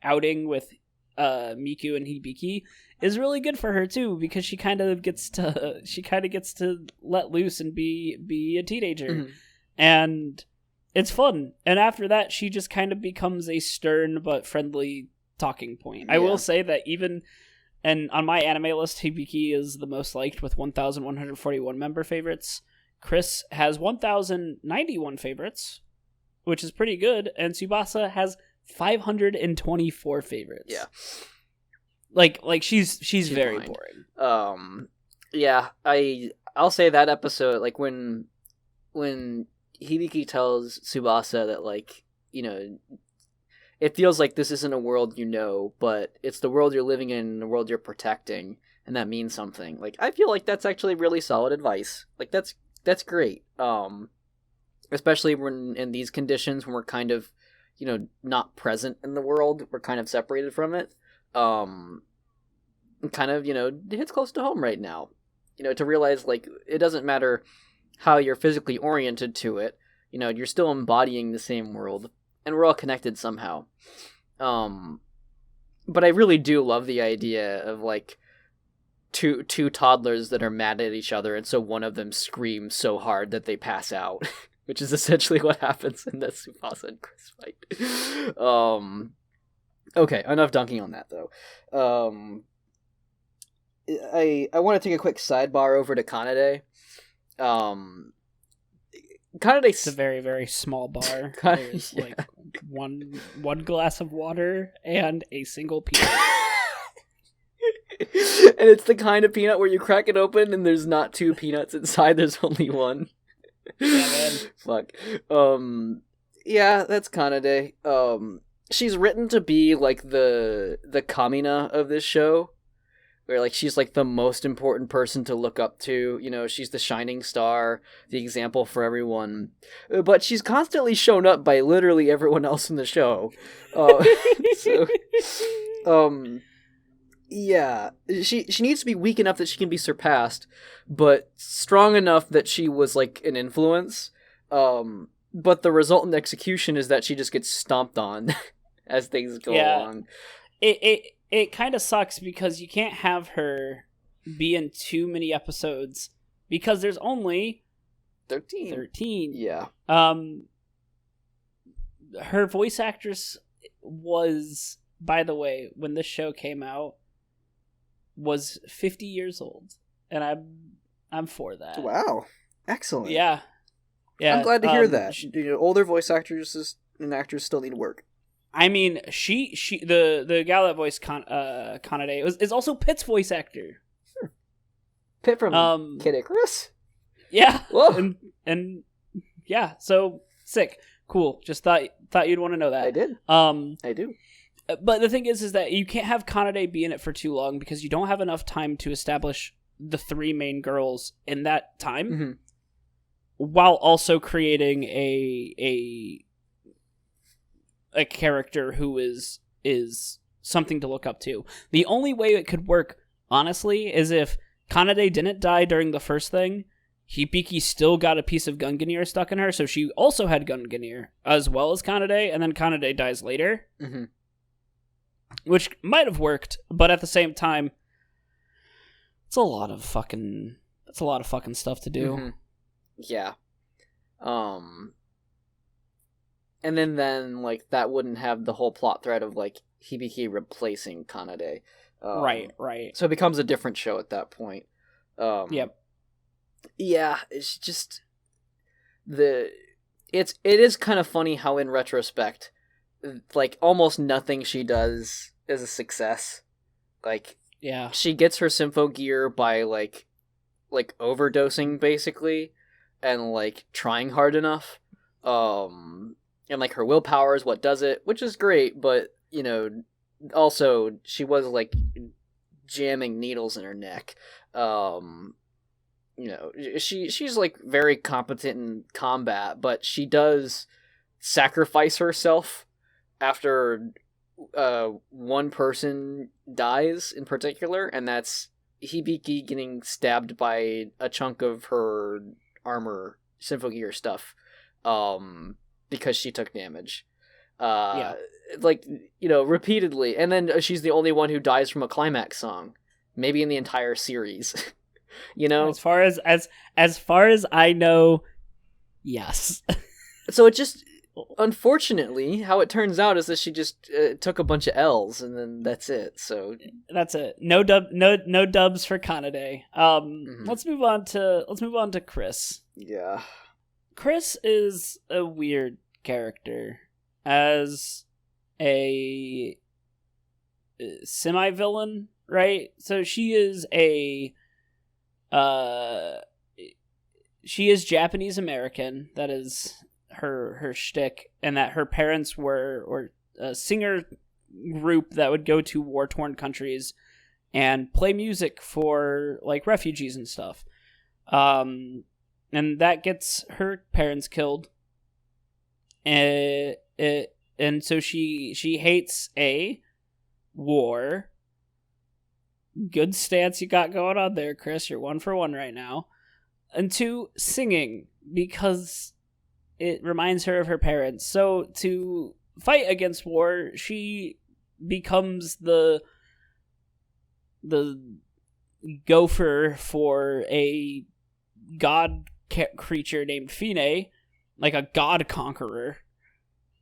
outing with Miku and Hibiki is really good for her too, because she kind of gets to let loose and be a teenager, and it's fun. And after that, she just kind of becomes a stern but friendly talking point. I will say that and on my anime list, Hibiki is the most liked with 1,141 member favorites. Chris has 1,091 favorites, which is pretty good, and Tsubasa has 524 favorites. Yeah. Like she's very boring. Yeah, I'll say that episode, like when Hibiki tells Tsubasa that, like, it feels like this isn't a world but it's the world you're living in, the world you're protecting, and that means something. Like, I feel like that's actually really solid advice. Like, that's great. Especially when in these conditions when we're kind of, not present in the world, we're kind of separated from it. Kind of, it hits close to home right now. To realize, like, it doesn't matter how you're physically oriented to it, you're still embodying the same world, and we're all connected somehow. But I really do love the idea of, like, two toddlers that are mad at each other, and so one of them screams so hard that they pass out, which is essentially what happens in the Tsubasa and Chris fight. Okay, enough dunking on that, though. I want to take a quick sidebar over to Kanade. It's a very, very small bar. There's like one glass of water and a single peanut. And it's the kind of peanut where you crack it open and there's not two peanuts inside, there's only one. Yeah, man. Fuck. Yeah, that's Kanade. She's written to be like the Kamina of this show, where, like, she's like the most important person to look up to. She's the shining star, the example for everyone. But she's constantly shown up by literally everyone else in the show. Yeah, she needs to be weak enough that she can be surpassed, but strong enough that she was like an influence. But the resultant execution is that she just gets stomped on as things go along. It kind of sucks because you can't have her be in too many episodes because there's only 13. Yeah. Her voice actress was, by the way, when this show came out, was 50 years old, and I'm for that. Wow. Excellent. Yeah. I'm glad to hear that. Older voice actresses and actors still need work. I mean, the gal that voiced Kanade is also Pitt's voice actor. Pitt from Kid Icarus? Yeah. Whoa. And yeah, so sick. Cool. Just thought you'd want to know that. I did. I do. But the thing is that you can't have Kanade be in it for too long because you don't have enough time to establish the three main girls in that time, while also creating a character who is something to look up to. The only way it could work, honestly, is if Kanade didn't die during the first thing, Hibiki still got a piece of Gunganir stuck in her, so she also had Gunganir, as well as Kanade, and then Kanade dies later. Mm-hmm. Which might have worked, but at the same time, it's a lot of fucking stuff to do. Mm-hmm. Yeah. And then like that wouldn't have the whole plot thread of like Hibiki replacing Kanade. Right. So it becomes a different show at that point. Yep. Yeah, it's just it is kind of funny how in retrospect, like almost nothing she does is a success. Like, yeah, she gets her Symphogear by like overdosing basically, and like trying hard enough. And like her willpower is what does it, which is great, but also she was like jamming needles in her neck. She's like very competent in combat, but she does sacrifice herself after one person dies in particular, and that's Hibiki getting stabbed by a chunk of her armor, Symphogear stuff, because she took damage. Like, repeatedly, and then she's the only one who dies from a climax song, maybe in the entire series. As far as I know, yes. So it just, unfortunately, how it turns out is that she just took a bunch of L's, and then that's it. So that's it. No dubs for Kanade. Let's move on to Chris. Yeah. Chris is a weird character as a semi-villain, right? So she is Japanese American. That is her shtick, and that her parents were a singer group that would go to war-torn countries and play music for like refugees and stuff. And that gets her parents killed. And so she hates war. Good stance you got going on there, Chris. You're 1 for 1 right now. And 2, singing, because it reminds her of her parents. So to fight against war, she becomes the gopher for a god creature named Fine, like a god conqueror,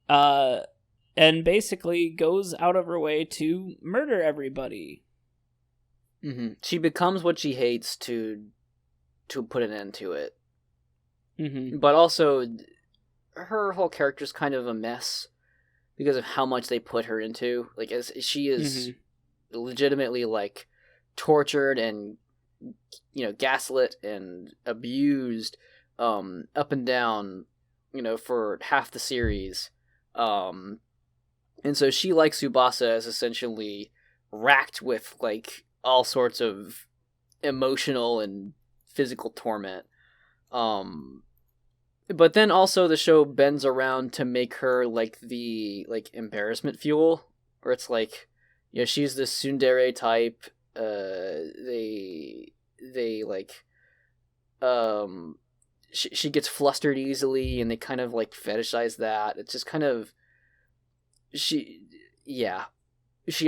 and basically goes out of her way to murder everybody. Mm-hmm. She becomes what she hates to put an end to it. Mm-hmm. But also, her whole character's kind of a mess because of how much they put her into. Like, as she is legitimately like tortured and gaslit and abused up and down, for half the series. And so she, like Tsubasa, is essentially racked with like all sorts of emotional and physical torment. But then also the show bends around to make her like the embarrassment fuel, where it's like, she's this tsundere type. They like, she gets flustered easily, and they kind of like fetishize that. It's just kind of, she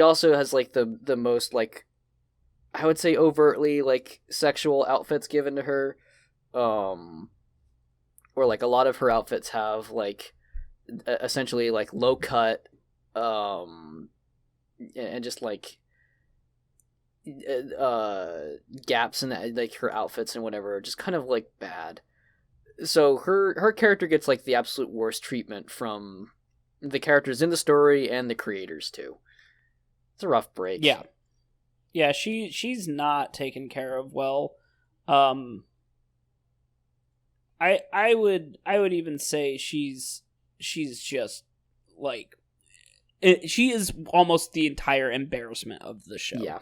also has like the most like, I would say overtly like sexual outfits given to her, or like a lot of her outfits have like essentially like low cut, and just like gaps in that, like her outfits and whatever, just kind of like bad. So her character gets like the absolute worst treatment from the characters in the story and the creators too. It's a rough break. Yeah, she's not taken care of well. I would even say she's just like she is almost the entire embarrassment of the show. Yeah.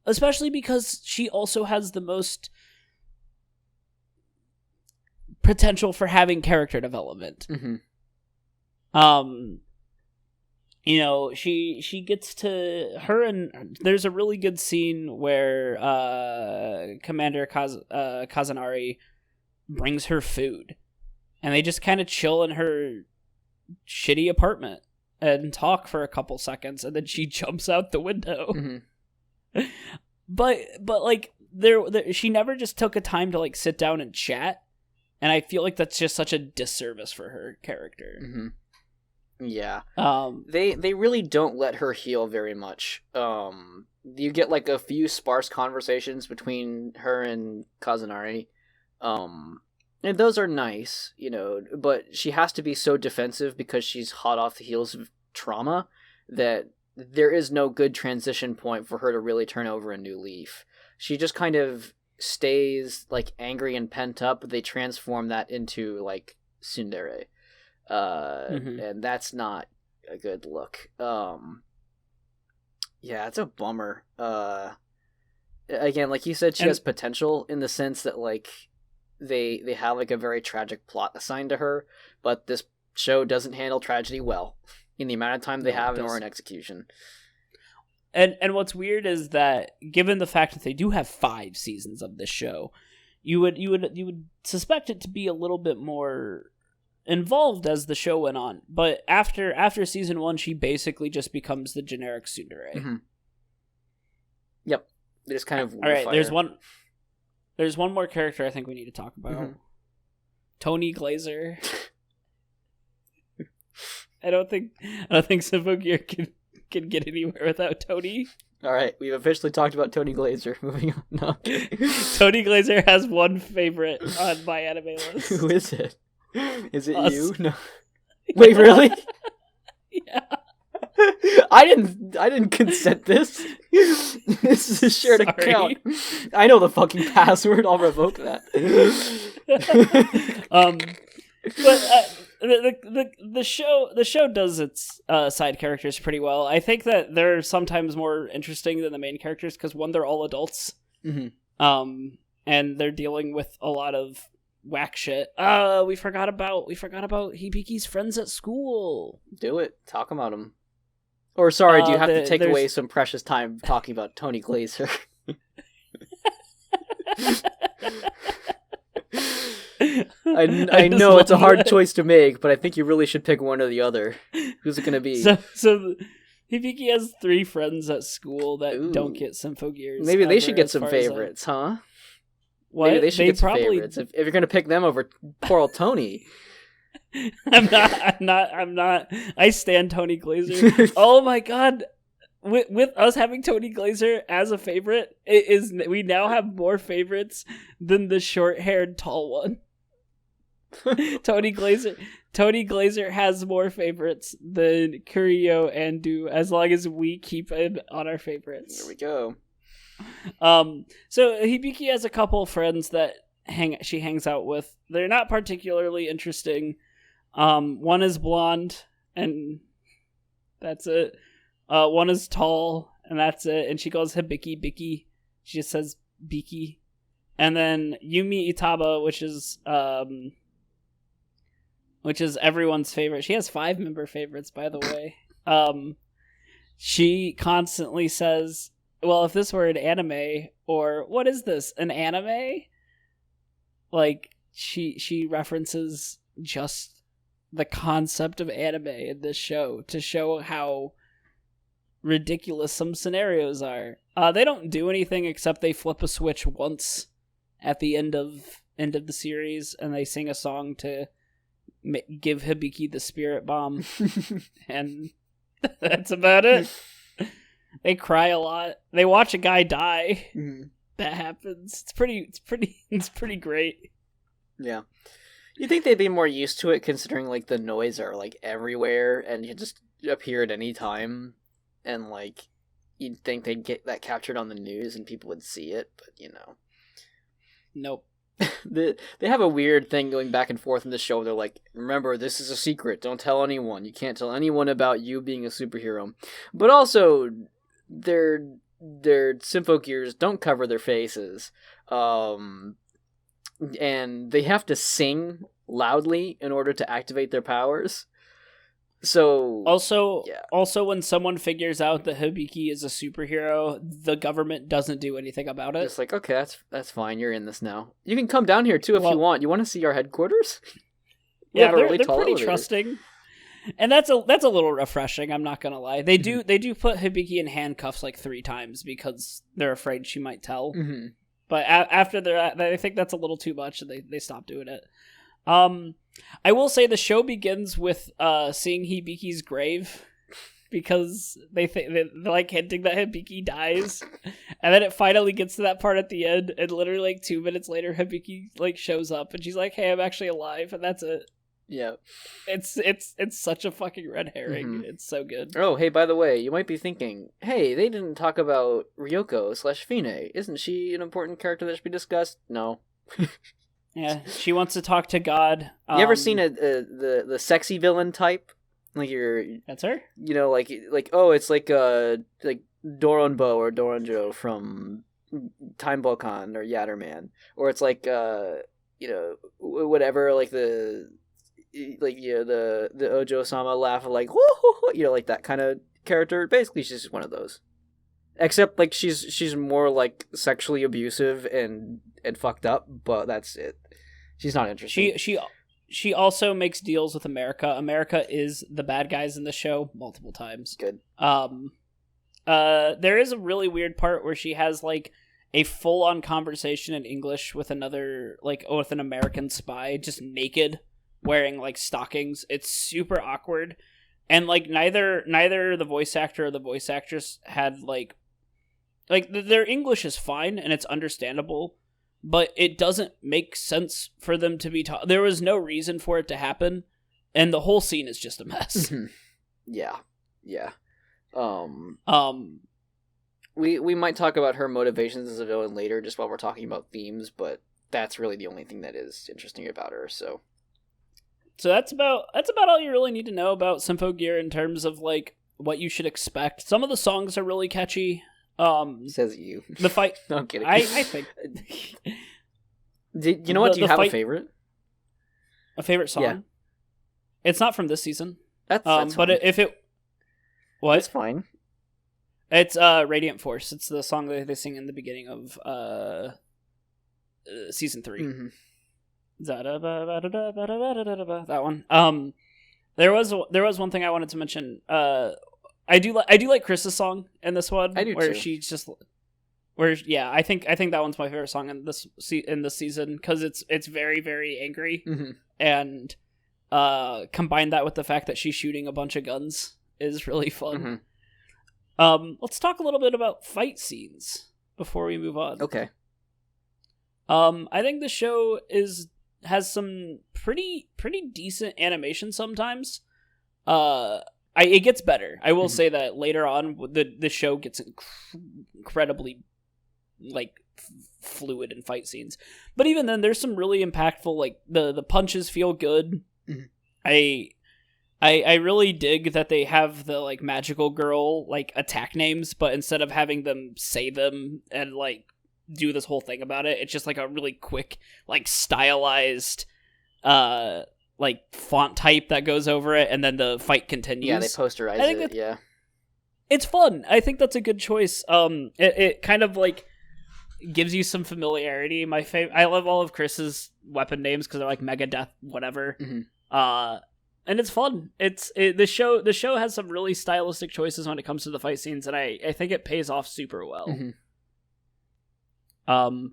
Especially because she also has the most potential for having character development. Mm-hmm. She gets to her, and there's a really good scene where Commander Kazanari brings her food, and they just kind of chill in her shitty apartment and talk for a couple seconds, and then she jumps out the window. Mm-hmm. but like there she never just took a time to like sit down and chat, and I feel like that's just such a disservice for her character. Mm-hmm. Yeah. They really don't let her heal very much. You get like a few sparse conversations between her and Kazanari. And those are nice, but she has to be so defensive because she's hot off the heels of trauma that there is no good transition point for her to really turn over a new leaf. She just kind of stays like angry and pent up, but they transform that into like tsundere. And that's not a good look. Yeah, it's a bummer. Again, like you said, she has potential in the sense that like they have like a very tragic plot assigned to her, but this show doesn't handle tragedy well. in the amount of time they No, have it or does. in execution. And what's weird is that given the fact that they do have 5 seasons of this show, you would suspect it to be a little bit more involved as the show went on. But after season 1, she basically just becomes the generic tsundere. Mm-hmm. Yep. They just kind of All right, there's one more character I think we need to talk about. Mm-hmm. Tony Glazer. I don't think Symphogear can get anywhere without Tony. All right, we've officially talked about Tony Glazer. Moving on. No. Tony Glazer has one favorite on my anime list. Who is it? Is it Us. you? No. Wait, really? Yeah. I didn't consent this. This is a shared Sorry. account. I know the fucking password. I'll revoke that. But the show does its side characters pretty well. I think that they're sometimes more interesting than the main characters because one, they're all adults, and they're dealing with a lot of whack shit. We forgot about Hibiki's friends at school. Do it. Talk about him. Or sorry, do you have to take there's- away some precious time talking about Tony Glazer? I know it's a hard choice to make, but I think you really should pick one or the other. Who's it going to be? So Hibiki has 3 friends at school that don't get Symphogears. Maybe they ever, should get as some far as favorites, huh? What? Maybe they should get some favorites. If you're going to pick them over poor old Tony. I'm not. I stand Tony Glazer. Oh my god. With us having Tony Glazer as a favorite, we now have more favorites than the short-haired tall one. Tony Glazer has more favorites than Kurio and Do, as long as we keep him on our favorites. There we go. So Hibiki has a couple friends that she hangs out with. They're not particularly interesting. One is blonde, and that's it. One is tall, and that's it. And she calls Hibiki Biki. She just says Biki. And then Yumi Itaba, which is everyone's favorite. She has 5 member favorites, by the way. She constantly says, well, if this were an anime, or what is this, an anime? Like, she references just the concept of anime in this show to show how ridiculous some scenarios are. They don't do anything except they flip a switch once at the end of the series, and they sing a song to give Hibiki the spirit bomb, and that's about it. They cry a lot. They watch a guy die. That happens. It's pretty great. Yeah. You think they'd be more used to it, considering like the noise are like everywhere and you just appear at any time, and like you'd think they'd get that captured on the news and people would see it, but you know. Nope. They have a weird thing going back and forth in the show. They're like, remember, this is a secret. Don't tell anyone. You can't tell anyone about you being a superhero. But also, their Symphogears don't cover their faces. And they have to sing loudly in order to activate their powers. So Also, when someone figures out that Hibiki is a superhero, the government doesn't do anything about it. it's like, okay, that's fine. You're in this now. You can come down here too if you want. You want to see our headquarters? Yeah, they're pretty trusting, and that's a little refreshing. I'm not gonna lie. They do put Hibiki in handcuffs like 3 times because they're afraid she might tell. Mm-hmm. But after they think that's a little too much, and they stop doing it. I will say the show begins with seeing Hibiki's grave, because they're like hinting that Hibiki dies, and then it finally gets to that part at the end, and literally like 2 minutes later, Hibiki like shows up, and she's like, "Hey, I'm actually alive," and that's it. Yeah, it's such a fucking red herring. Mm-hmm. It's so good. Oh, hey, by the way, you might be thinking, hey, they didn't talk about Ryoko/Fine. Isn't she an important character that should be discussed? No. Yeah, she wants to talk to God. You ever seen the sexy villain type? Like That's her. You know, like oh, it's like Doronbo or Doronjo from Time Bokan or Yatterman, or it's like you know, whatever, like like the Ojo-sama laugh of like woo, like that kind of character. Basically, she's just one of those. Except like she's more like sexually abusive and fucked up, but that's it. She's not interesting. She also makes deals with America. America is the bad guys in the show multiple times. Good. There is a really weird part where she has like a full-on conversation in English with with an American spy, just naked, wearing like stockings. It's super awkward, and like neither the voice actor or the voice actress had like their English is fine and it's understandable, but it doesn't make sense for them to be taught. There was no reason for it to happen, and the whole scene is just a mess. Yeah. We might talk about her motivations as a villain later, just while we're talking about themes, but that's really the only thing that is interesting about her. So that's about all you really need to know about Symphogear in terms of like what you should expect. Some of the songs are really catchy. Says you. The fight. No, I'm kidding. I think. Do you know what? Do you have a favorite? A favorite song? Yeah. It's not from this season. That's but fine. if it, what? It's fine. It's Radiant Force. It's the song that they sing in the beginning of season 3. Mm-hmm. That one. There was one thing I wanted to mention. I do like Chris's song in this one. I do where too. she's just I think that one's my favorite song in this season because it's very, very angry, mm-hmm. and combine that with the fact that she's shooting a bunch of guns is really fun. Mm-hmm. Let's talk a little bit about fight scenes before we move on. Okay. I think the show has some pretty decent animation sometimes. It gets better. I will say that later on, the show gets incredibly like fluid in fight scenes. But even then, there's some really impactful. Like the punches feel good. Mm-hmm. I really dig that they have the like magical girl like attack names, but instead of having them say them and like do this whole thing about it, it's just like a really quick like stylized like font type that goes over it, and then the fight continues. Yeah, they posterize it. Yeah, it's fun. I think that's a good choice. It kind of like gives you some familiarity. I love all of Chris's weapon names because they're like Mega Death, whatever. Mm-hmm. And it's fun. The show has some really stylistic choices when it comes to the fight scenes, and I think it pays off super well. Mm-hmm.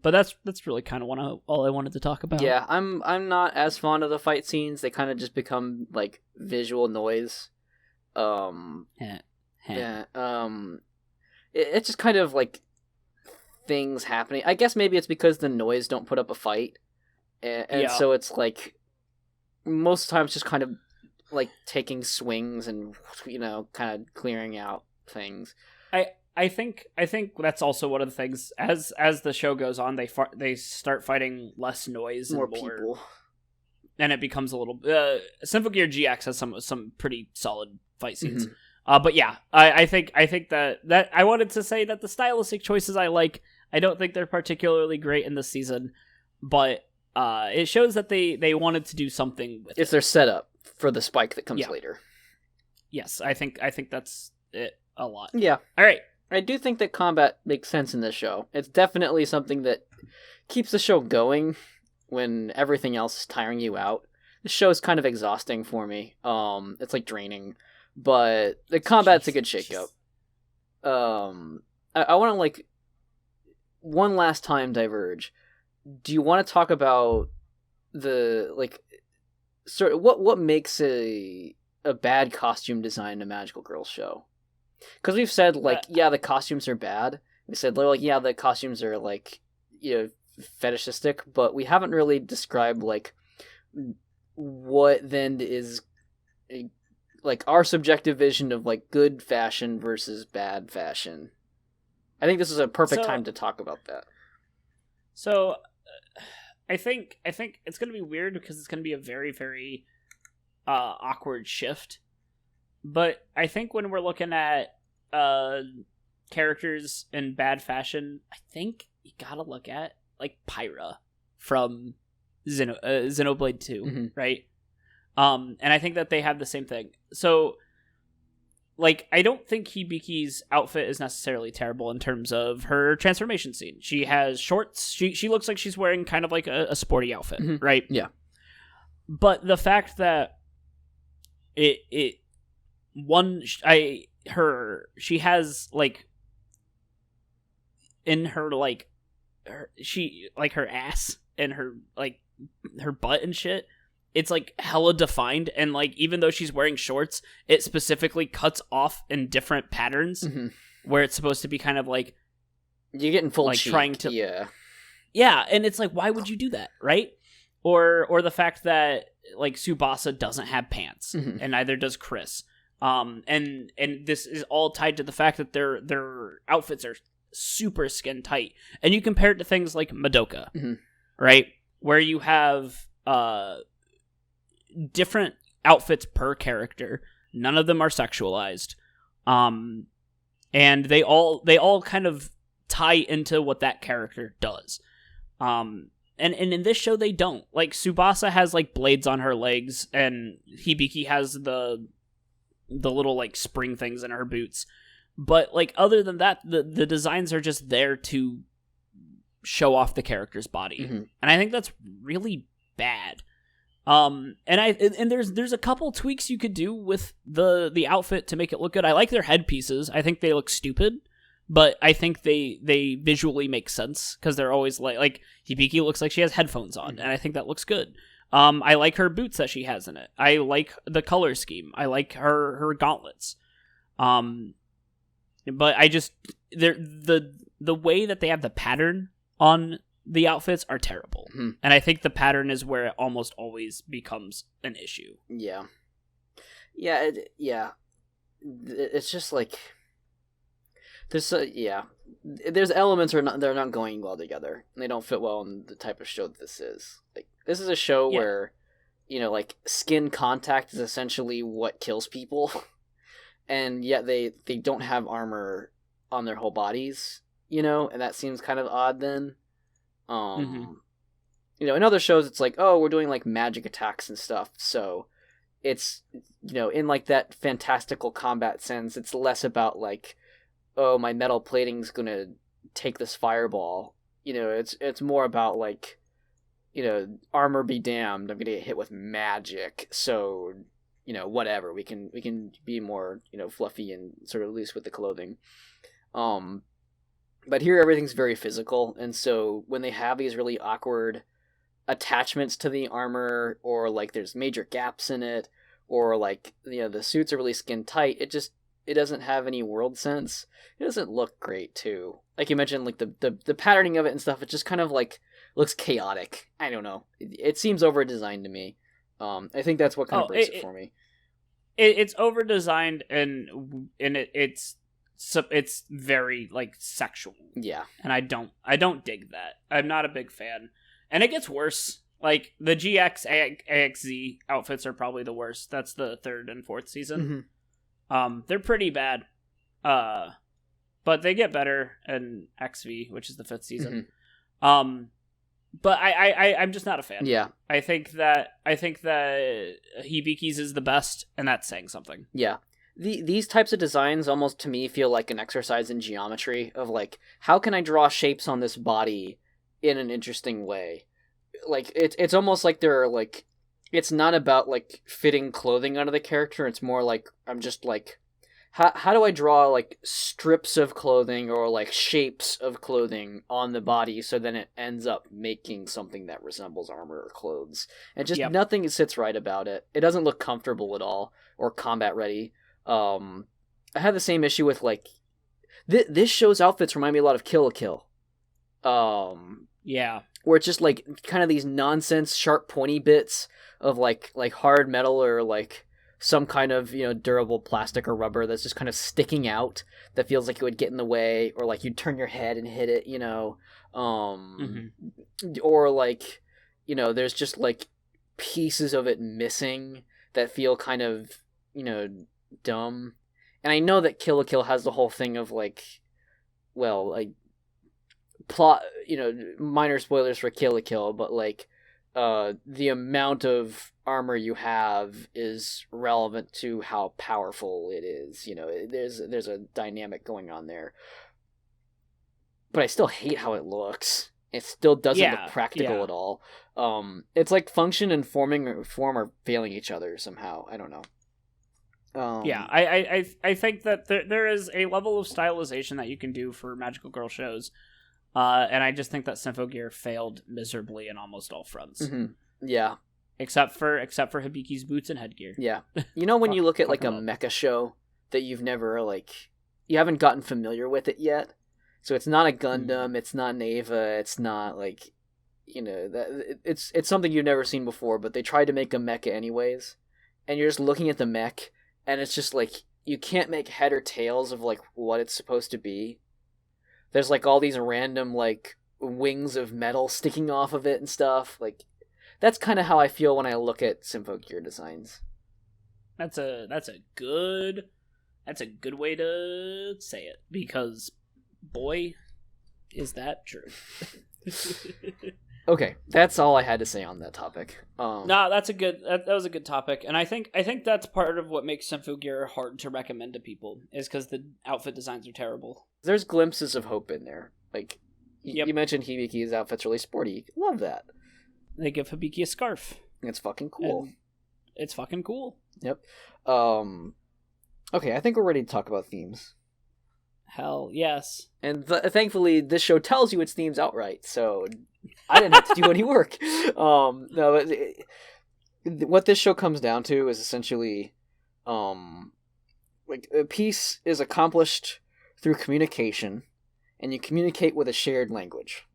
But that's really kind of all I wanted to talk about. Yeah, I'm not as fond of the fight scenes. They kind of just become like visual noise. Yeah. It's just kind of like things happening. I guess maybe it's because the noise don't put up a fight, and so it's like most times just kind of like taking swings and kind of clearing out things. I think that's also one of the things. As the show goes on, they start fighting less noise, more and people, and it becomes a little. Symphogear GX has some pretty solid fight scenes. Mm-hmm. But yeah, I think that I wanted to say that the stylistic choices I like. I don't think they're particularly great in this season, but it shows that they wanted to do something with it. It's their setup for the spike that comes later. Yes, I think that's it a lot. Yeah. All right. I do think that combat makes sense in this show. It's definitely something that keeps the show going when everything else is tiring you out. The show is kind of exhausting for me. It's like draining, but the combat's a good shakeup. I want to like one last time diverge. Do you want to talk about the like sort of what makes a bad costume design in a Magical Girls show? Because we've said, like, the costumes are bad. We said, like, the costumes are, like, fetishistic, but we haven't really described, like, what then is, like, our subjective vision of, like, good fashion versus bad fashion. I think this is a perfect time to talk about that. So, I think it's going to be weird because it's going to be a very, very awkward shift. But I think when we're looking at characters in bad fashion, I think you gotta look at like Pyra from Xenoblade 2, mm-hmm. right? And I think that they have the same thing. So, like, I don't think Hibiki's outfit is necessarily terrible in terms of her transformation scene. She has shorts. She looks like she's wearing kind of like a sporty outfit, right? Yeah. But the fact that she has like in her like her ass and her like her butt and shit, it's like hella defined, and like even though she's wearing shorts, it specifically cuts off in different patterns where it's supposed to be kind of like you're getting full like cheek. trying to yeah, and it's like, why would you do that, right? Or the fact that like Tsubasa doesn't have pants and neither does Chris. And this is all tied to the fact that their outfits are super skin tight. And you compare it to things like Madoka, right? Where you have different outfits per character. None of them are sexualized. And they all kind of tie into what that character does. And in this show they don't. Like Tsubasa has like blades on her legs, and Hibiki has the little like spring things in her boots. But like other than that, the designs are just there to show off the character's body. And I think that's really bad. And there's a couple tweaks you could do with the outfit to make it look good. I like their headpieces. I think they look stupid, but I think they visually make sense because they're always like Hibiki looks like she has headphones on, and I think that looks good. I like her boots that she has in it. I like the color scheme. I like her gauntlets. But I just the way that they have the pattern on the outfits are terrible. And I think the pattern is where it almost always becomes an issue. Yeah. It's just like there's elements they're not going well together. They don't fit well in the type of show that this is. Like this is a show where like skin contact is essentially what kills people. And yet they don't have armor on their whole bodies, and that seems kind of odd then. In other shows it's like, oh, we're doing like magic attacks and stuff, so it's in like that fantastical combat sense, it's less about like, oh, my metal plating's gonna take this fireball. It's more about like, armor be damned, I'm gonna get hit with magic, so whatever, we can be more fluffy and sort of loose with the clothing. But here everything's very physical, and so when they have these really awkward attachments to the armor, or like there's major gaps in it, or like the suits are really skin tight, it doesn't have any world sense. It doesn't look great too. Like you mentioned, like the patterning of it and stuff, it just kind of like looks chaotic. I don't know. It seems over designed to me. I think that's what kind of breaks it for me. It's over designed, and it's very like sexual. Yeah. And I don't dig that. I'm not a big fan. And it gets worse. Like the GX AXZ outfits are probably the worst. That's the 3rd and 4th season. They're pretty bad. But they get better in XV, which is the 5th season. But I'm just not a fan. Yeah. I think that Hibiki's is the best, and that's saying something. Yeah. These types of designs almost to me feel like an exercise in geometry of like, how can I draw shapes on this body in an interesting way? Like it's almost like they're like, it's not about like fitting clothing onto the character. It's more like, I'm just like, how do I draw like strips of clothing or like shapes of clothing on the body so then it ends up making something that resembles armor or clothes? And just nothing sits right about it. It doesn't look comfortable at all or combat ready. I have the same issue with like this show's outfits remind me a lot of Kill la Kill. Where it's just like kind of these nonsense sharp pointy bits of like hard metal or like some kind of durable plastic or rubber that's just kind of sticking out that feels like it would get in the way, or like you'd turn your head and hit it, or like there's just like pieces of it missing that feel kind of dumb. And I know that Kill la Kill has the whole thing of like, well, like plot, minor spoilers for Kill la Kill, but like the amount of armor you have is relevant to how powerful it is. There's a dynamic going on there. But I still hate how it looks. It still doesn't look practical at all. It's like function and form are failing each other somehow. I don't know. I think that there is a level of stylization that you can do for magical girl shows, and I just think that Symphogear failed miserably in almost all fronts. Mm-hmm. Yeah, except for Hibiki's boots and headgear. Yeah, when you look at like a mecha show that you haven't gotten familiar with it yet, so it's not a Gundam, it's not an Eva, it's not like it's something you've never seen before, but they tried to make a mecha anyways, and you're just looking at the mech. And it's just, like, you can't make head or tails of, like, what it's supposed to be. There's, like, all these random, like, wings of metal sticking off of it and stuff. Like, that's kind of how I feel when I look at Symphogear designs. That's a good way to say it. Because, boy, is that true. Okay, that's all I had to say on that topic. No, that was a good topic, and I think that's part of what makes Symphogear hard to recommend to people is because the outfit designs are terrible. There's glimpses of hope in there. Like you mentioned, Hibiki's outfit's really sporty. Love that. They give Hibiki a scarf. It's fucking cool. It's fucking cool. Yep. Okay, I think we're ready to talk about themes. Hell yes. And thankfully, this show tells you its themes outright, so I didn't have to do any work. No, but what this show comes down to is essentially, like, peace is accomplished through communication, and you communicate with a shared language.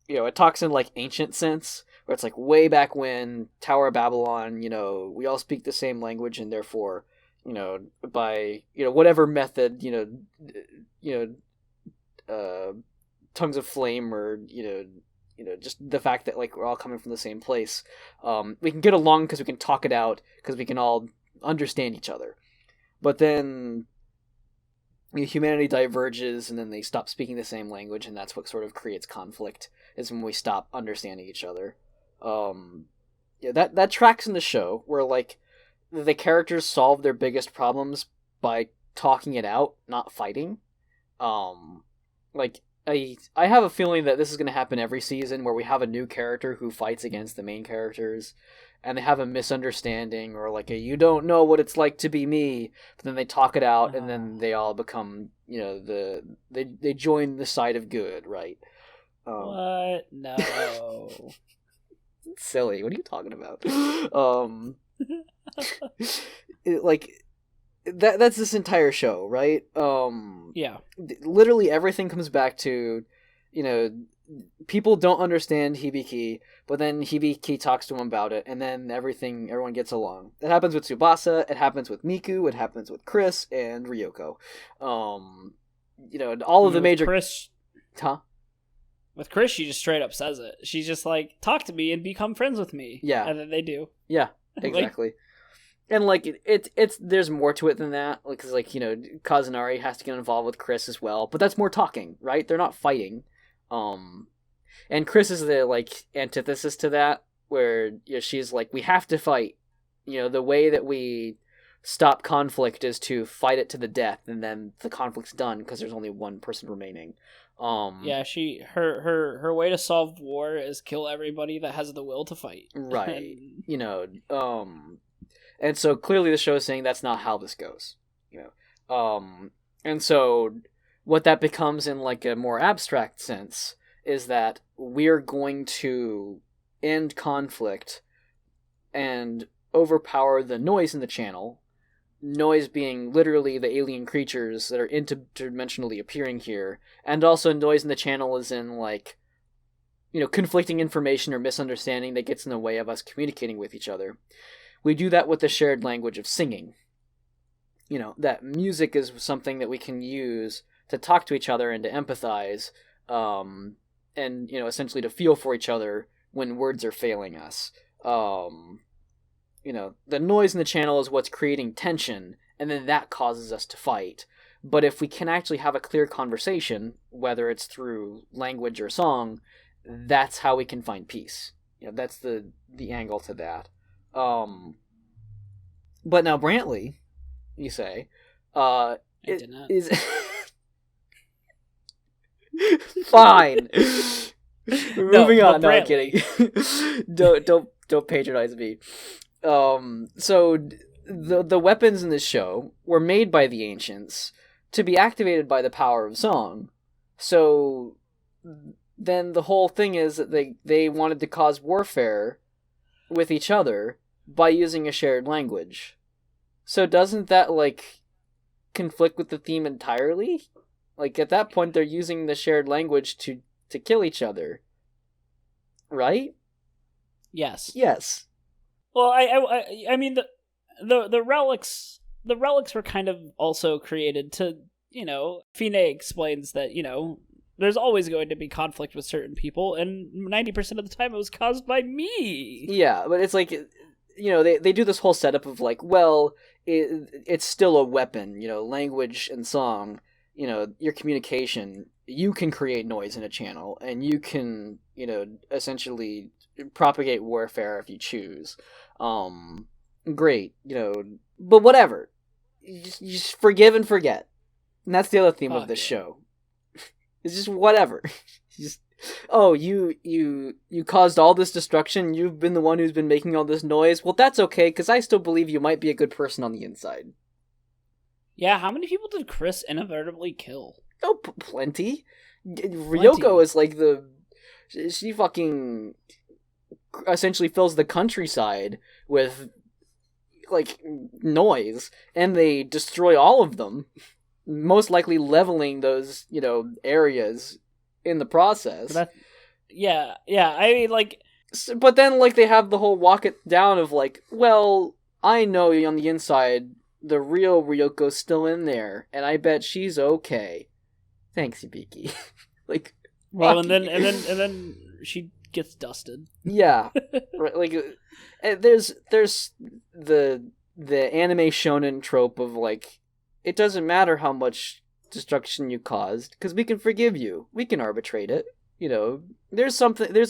It talks in, like, ancient sense, where it's, like, way back when, Tower of Babylon, we all speak the same language, and therefore, by, whatever method, tongues of flame or, just the fact that, like, we're all coming from the same place. We can get along because we can talk it out, because we can all understand each other. But then humanity diverges, and then they stop speaking the same language, and that's what sort of creates conflict, is when we stop understanding each other. That tracks in the show, where, like, the characters solve their biggest problems by talking it out, not fighting. Like, I have a feeling that this is going to happen every season, where we have a new character who fights against the main characters, and they have a misunderstanding, or like you don't know what it's like to be me, but then they talk it out, and then they all become, they join the side of good, right? What? No. Silly. What are you talking about? That's this entire show, right? Yeah. Literally everything comes back to, people don't understand Hibiki, but then Hibiki talks to him about it, and then everyone gets along. It happens with Tsubasa, it happens with Miku, it happens with Chris and Ryoko. All of the major... Chris... Huh? With Chris, she just straight up says it. She's just like, talk to me and become friends with me. Yeah. And then they do. Yeah, exactly. And, like, it's there's more to it than that, because, like, Kazunari has to get involved with Chris as well, but that's more talking, right? They're not fighting. And Chris is the, like, antithesis to that, where, she's like, we have to fight. The way that we stop conflict is to fight it to the death, and then the conflict's done, because there's only one person remaining. Yeah, her way to solve war is kill everybody that has the will to fight. Right. And so clearly the show is saying that's not how this goes, and so what that becomes in, like, a more abstract sense is that we're going to end conflict and overpower the noise in the channel, noise being literally the alien creatures that are interdimensionally appearing here, and also noise in the channel is in, like, conflicting information or misunderstanding that gets in the way of us communicating with each other. We do that with the shared language of singing. That music is something that we can use to talk to each other and to empathize, and, essentially to feel for each other when words are failing us. The noise in the channel is what's creating tension, and then that causes us to fight. But if we can actually have a clear conversation, whether it's through language or song, that's how we can find peace. That's the angle to that. But now Brantley, you say, I did not. is fine. Moving on. No, I'm kidding. don't patronize me. So the weapons in this show were made by the ancients to be activated by the power of song. So then the whole thing is that they wanted to cause warfare with each other by using a shared language. So doesn't that, like, conflict with the theme entirely? Like, at that point, they're using the shared language to kill each other. Right? Yes. Yes. Well, I mean, the relics were kind of also created to, Fine explains that, there's always going to be conflict with certain people, and 90% of the time it was caused by me. Yeah, but it's like, they do this whole setup of like, well, it's still a weapon, language and song, your communication, you can create noise in a channel, and you can, essentially propagate warfare if you choose. Great, but whatever. You just forgive and forget. And that's the other theme of this show. It's just whatever. Just, oh, you caused all this destruction, you've been the one who's been making all this noise. Well, that's okay, because I still believe you might be a good person on the inside. Yeah, how many people did Chris inadvertently kill? Oh, plenty. Ryoko is like she fucking essentially fills the countryside with, like, noise, and they destroy all of them, most likely leveling those, areas in the process. Yeah, I mean, like... But then, like, they have the whole walk it down of, like, well, I know on the inside, the real Ryoko's still in there, and I bet she's okay. Thanks, Hibiki. Like, well, and then she gets dusted. Yeah. Right, like, there's the anime shonen trope of, like, it doesn't matter how much destruction you caused, because we can forgive you. We can arbitrate it. There's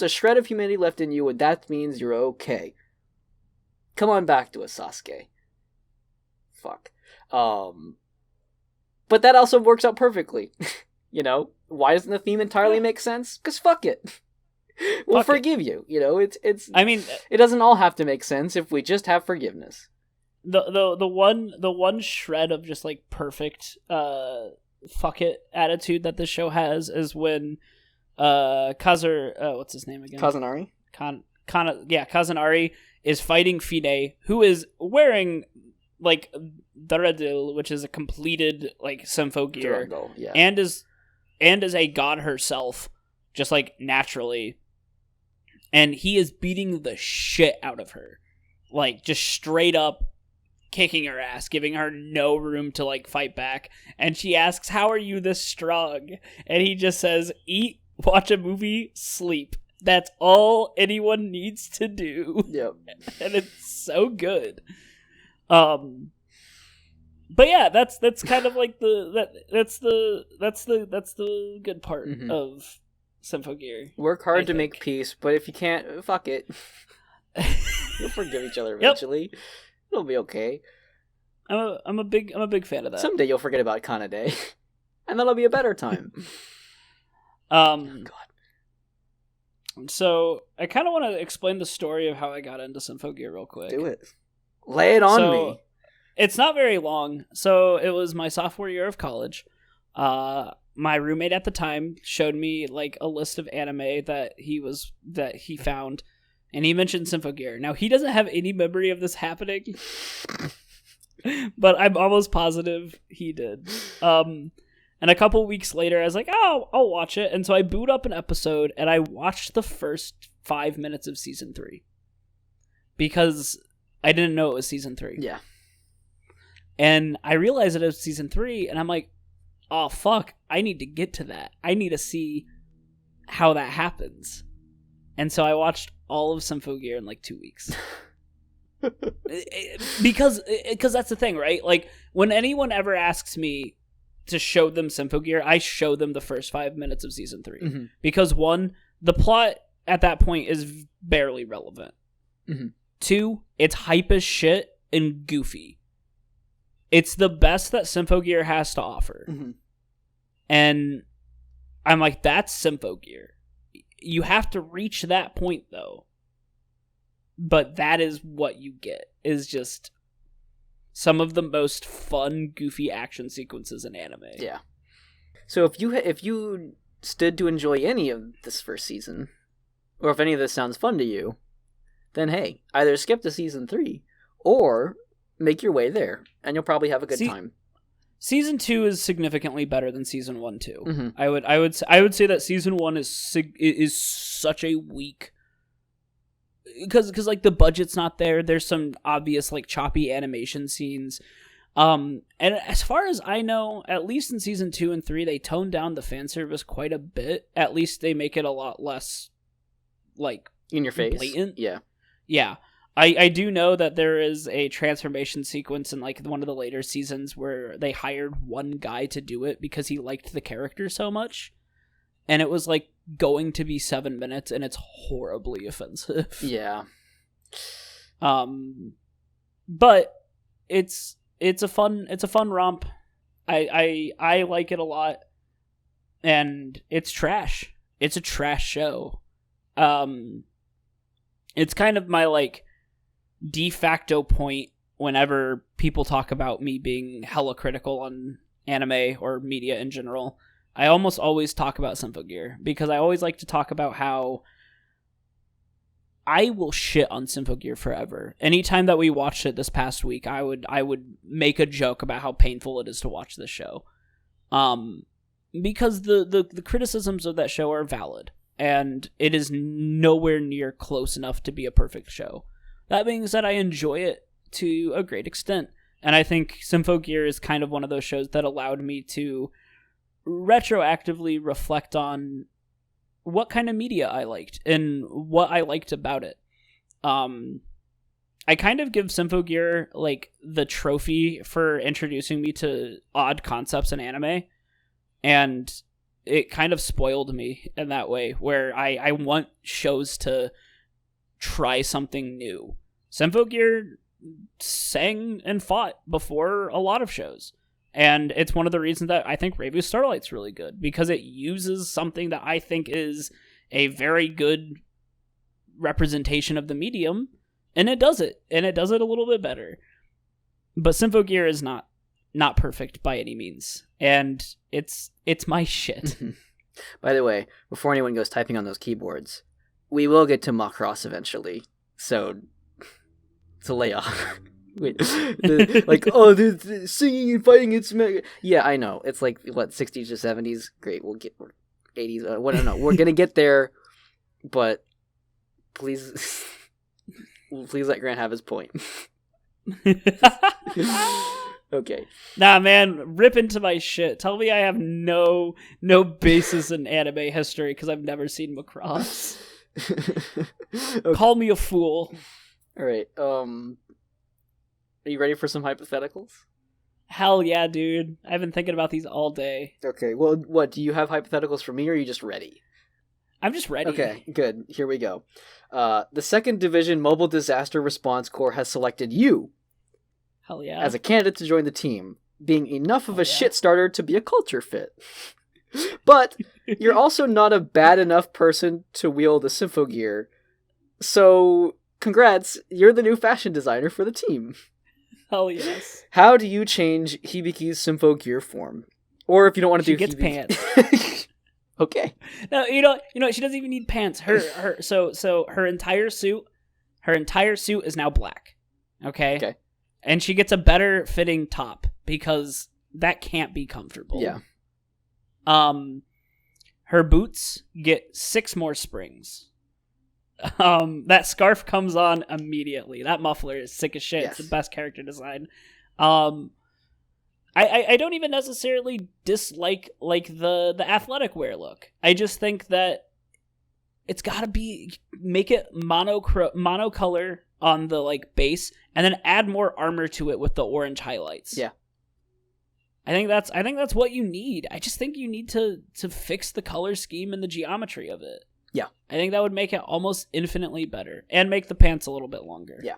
a shred of humanity left in you, and that means you're okay. Come on back to us, Sasuke. Fuck. But that also works out perfectly. Why doesn't the theme entirely make sense? Because fuck it. We'll forgive you. It's. I mean, it doesn't all have to make sense if we just have forgiveness. The one shred of just, like, perfect fuck it attitude that this show has is when what's his name again? Kazunari? Kazunari is fighting Fine, who is wearing, like, Daradil, which is a completed, like, Symphogear, yeah. and is a god herself, just, like, naturally, and he is beating the shit out of her, like, just straight up kicking her ass, giving her no room to, like, fight back, and she asks, how are you this strong? And he just says, eat, watch a movie, sleep. That's all anyone needs to do. Yep. And it's so good. But yeah, that's kind of like that's the good part of Symphogear. Work hard to make peace, but if you can't, fuck it. You'll forgive each other eventually. Yep. It'll be okay. I'm a big fan of that. Someday you'll forget about Kanade, and that'll be a better time. God. So I kind of want to explain the story of how I got into Symphogear real quick. Do it. Lay it on me. It's not very long. So it was my sophomore year of college. My roommate at the time showed me, like, a list of anime that he found, and he mentioned Symphogear. Now, he doesn't have any memory of this happening, but I'm almost positive he did. And a couple weeks later, I was like, oh, I'll watch it. And so I boot up an episode, and I watched the first 5 minutes of season 3. Because I didn't know it was season 3. Yeah. And I realized it was season 3, and I'm like, oh, fuck, I need to get to that. I need to see how that happens. And so I watched all of Symphogear in, like, 2 weeks. because that's the thing, right? Like, when anyone ever asks me to show them Symphogear, I show them the first 5 minutes of season 3. Mm-hmm. Because, one, the plot at that point is barely relevant. Mm-hmm. 2, it's hype as shit and goofy. It's the best that Symphogear has to offer. Mm-hmm. And I'm like, that's Symphogear. You have to reach that point, though. But that is what you get, is just some of the most fun, goofy action sequences in anime. Yeah. So if you stood to enjoy any of this first season, or if any of this sounds fun to you, then hey, either skip to season 3, or make your way there, and you'll probably have a good time. Season 2 is significantly better than season 1 too. Mm-hmm. I would say that season 1 is such a weak, because like the budget's not there. There's some obvious like choppy animation scenes. And as far as I know, at least in season 2 and 3, they toned down the fan service quite a bit. At least they make it a lot less like in your face. Blatant. Yeah. I do know that there is a transformation sequence in like one of the later seasons where they hired one guy to do it because he liked the character so much. And it was like going to be 7 minutes, and it's horribly offensive. Yeah. But it's a fun romp. I like it a lot. And it's trash. It's a trash show. It's kind of my like de facto point whenever people talk about me being hella critical on anime or media in general. I almost always talk about Symphogear, because I always like to talk about how I will shit on Symphogear forever. Anytime that we watched it this past week, I would make a joke about how painful it is to watch this show. Because the criticisms of that show are valid, and it is nowhere near close enough to be a perfect show. That being said, I enjoy it to a great extent, and I think Symphogear is kind of one of those shows that allowed me to retroactively reflect on what kind of media I liked and what I liked about it. I kind of give Symphogear like the trophy for introducing me to odd concepts in anime, and it kind of spoiled me in that way, where I want shows to try something new. Symphogear sang and fought before a lot of shows. And it's one of the reasons that I think Revue Starlight's really good, because it uses something that I think is a very good representation of the medium, and it does it a little bit better. But Symphogear is not perfect by any means, and it's my shit. By the way, before anyone goes typing on those keyboards, we will get to Macross eventually, so lay off. Wait, the singing and fighting, it's yeah, I know, it's like what, 60s to 70s. Great, we'll get 80s. What? No, we're gonna get there, but please let Grant have his point. Okay. Nah, man, rip into my shit. Tell me I have no basis in anime history because I've never seen Macross. Okay. Call me a fool. All right. Are you ready for some hypotheticals? Hell yeah, dude. I've been thinking about these all day. Okay, well, what, do you have hypotheticals for me, or are you just ready? I'm just ready. Okay, good. Here we go. The 2nd Division Mobile Disaster Response Corps has selected you. Hell yeah. As a candidate to join the team, being enough of a shit starter to be a culture fit. But you're also not a bad enough person to wield a Symphogear. So, congrats, you're the new fashion designer for the team. Hell yes. How do you change Hibiki's Symphogear form? Or if you don't want to do gets Hibiki... pants. Okay. No, you know, she doesn't even need pants. So her entire suit is now black. Okay. And she gets a better fitting top because that can't be comfortable. Yeah. Her boots get 6 more springs. That scarf comes on immediately. That muffler is sick as shit. Yes. It's the best character design. I don't even necessarily dislike like the athletic wear look. I just think that it's gotta make it monocolor on the like base, and then add more armor to it with the orange highlights. Yeah. I think that's what you need. I just think you need to fix the color scheme and the geometry of it. Yeah. I think that would make it almost infinitely better and make the pants a little bit longer. Yeah.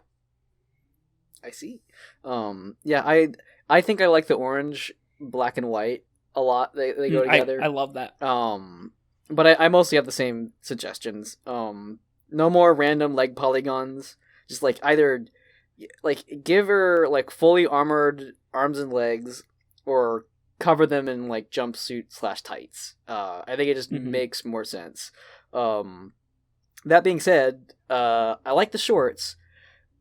I see. Yeah, I think I like the orange, black, and white a lot. They go together. I love that. But I mostly have the same suggestions. No more random leg polygons. Just like either like give her like fully armored arms and legs, or cover them in like jumpsuit / tights. I think it just makes more sense. That being said, I like the shorts,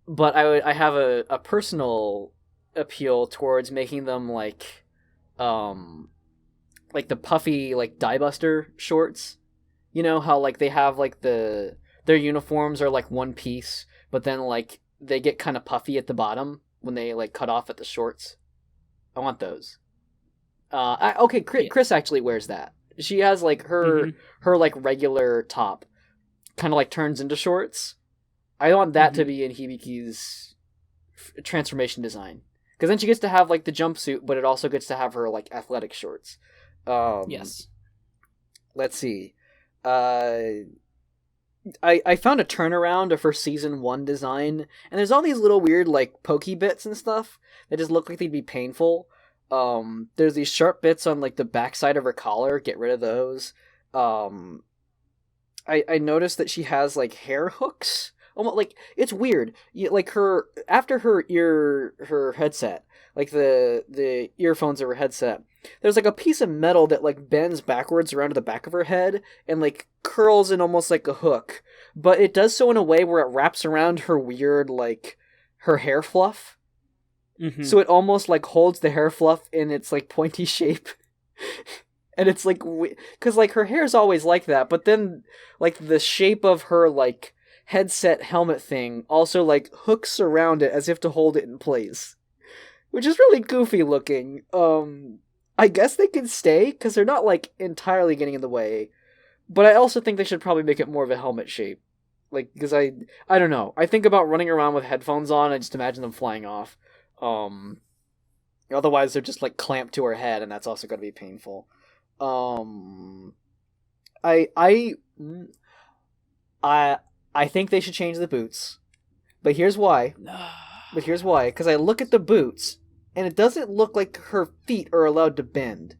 but I have a personal appeal towards making them like the puffy like diebuster shorts. You know how like they have like their uniforms are like one piece, but then like they get kind of puffy at the bottom when they like cut off at the shorts. I want those. Chris actually wears that. She has like her like regular top kind of like turns into shorts. I want that to be in Hibiki's transformation design, because then she gets to have like the jumpsuit, but it also gets to have her like athletic shorts. Yes. Let's see. I found a turnaround of her season 1 design, and there's all these little weird like pokey bits and stuff that just look like they'd be painful. There's these sharp bits on like the backside of her collar. Get rid of those. I noticed that she has like hair hooks. Almost like it's weird. Like her after her headset, like the earphones of her headset. There's like a piece of metal that like bends backwards around to the back of her head and like curls in almost like a hook, but it does so in a way where it wraps around her weird like her hair fluff. So it almost like holds the hair fluff in its like pointy shape. And it's like, because like her hair's always like that, but then like the shape of her like headset helmet thing also like hooks around it as if to hold it in place, which is really goofy looking. I guess they can stay because they're not like entirely getting in the way, but I also think they should probably make it more of a helmet shape, like because I don't know. I think about running around with headphones on. I just imagine them flying off. Otherwise they're just like clamped to her head, and that's also going to be painful. I think they should change the boots, but here's why. Because I look at the boots, and it doesn't look like her feet are allowed to bend.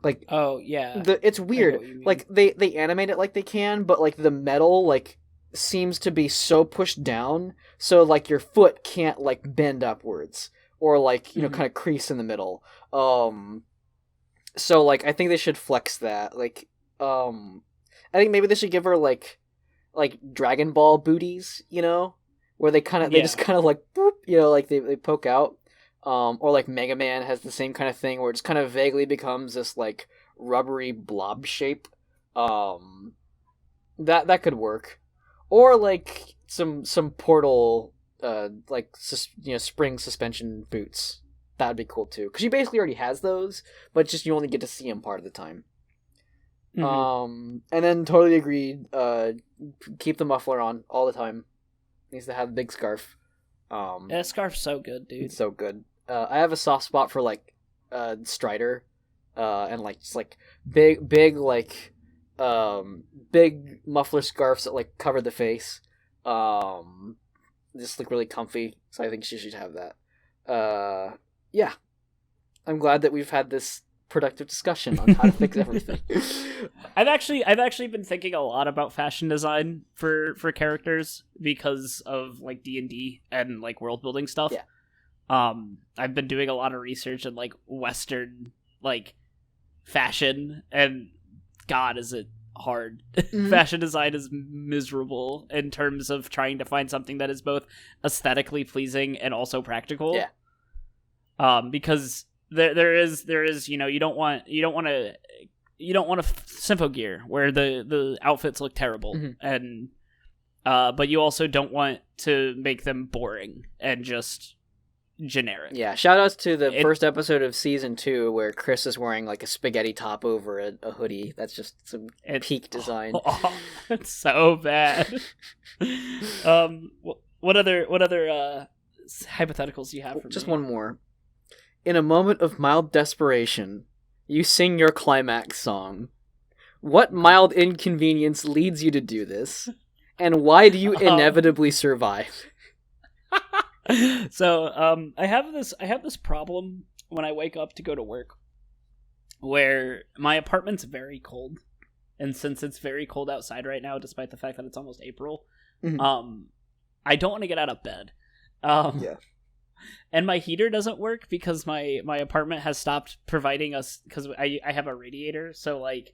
Like, oh yeah, it's weird. Like they animate it like they can, but like the metal like seems to be so pushed down, so like your foot can't like bend upwards or like kind of crease in the middle. So like I think they should flex that. Like I think maybe they should give her like Dragon Ball booties, where they just kind of like boop, like they poke out. Or like Mega Man has the same kind of thing where it just kind of vaguely becomes this like rubbery blob shape. That could work. Or like some portal spring suspension boots. That'd be cool too, because she basically already has those, but just you only get to see them part of the time. And then totally agreed. Keep the muffler on all the time. Needs to have a big scarf. That scarf's so good, dude. It's so good. I have a soft spot for like Strider, and like just like big like big muffler scarves that like cover the face. Just look really comfy. So I think she should have that. Yeah, I'm glad that we've had this productive discussion on how to fix everything. I've actually been thinking a lot about fashion design for characters because of like D&D and like world building stuff. Yeah. I've been doing a lot of research in like Western like fashion, and God, is it hard. Fashion design is miserable in terms of trying to find something that is both aesthetically pleasing and also practical. Yeah. Because there is you don't want a Symphogear where the outfits look terrible, and but you also don't want to make them boring and just generic. Yeah, shout outs to the first episode of season 2 where Chris is wearing like a spaghetti top over a hoodie. That's just some peak design. It's so bad. What other hypotheticals do you have for just me? one more. In a moment of mild desperation, you sing your climax song. What mild inconvenience leads you to do this? And why do you inevitably survive? So, I have this problem when I wake up to go to work, where my apartment's very cold, and since it's very cold outside right now, despite the fact that it's almost April, I don't want to get out of bed. Yeah. And my heater doesn't work because my apartment has stopped providing us, because I have a radiator, so like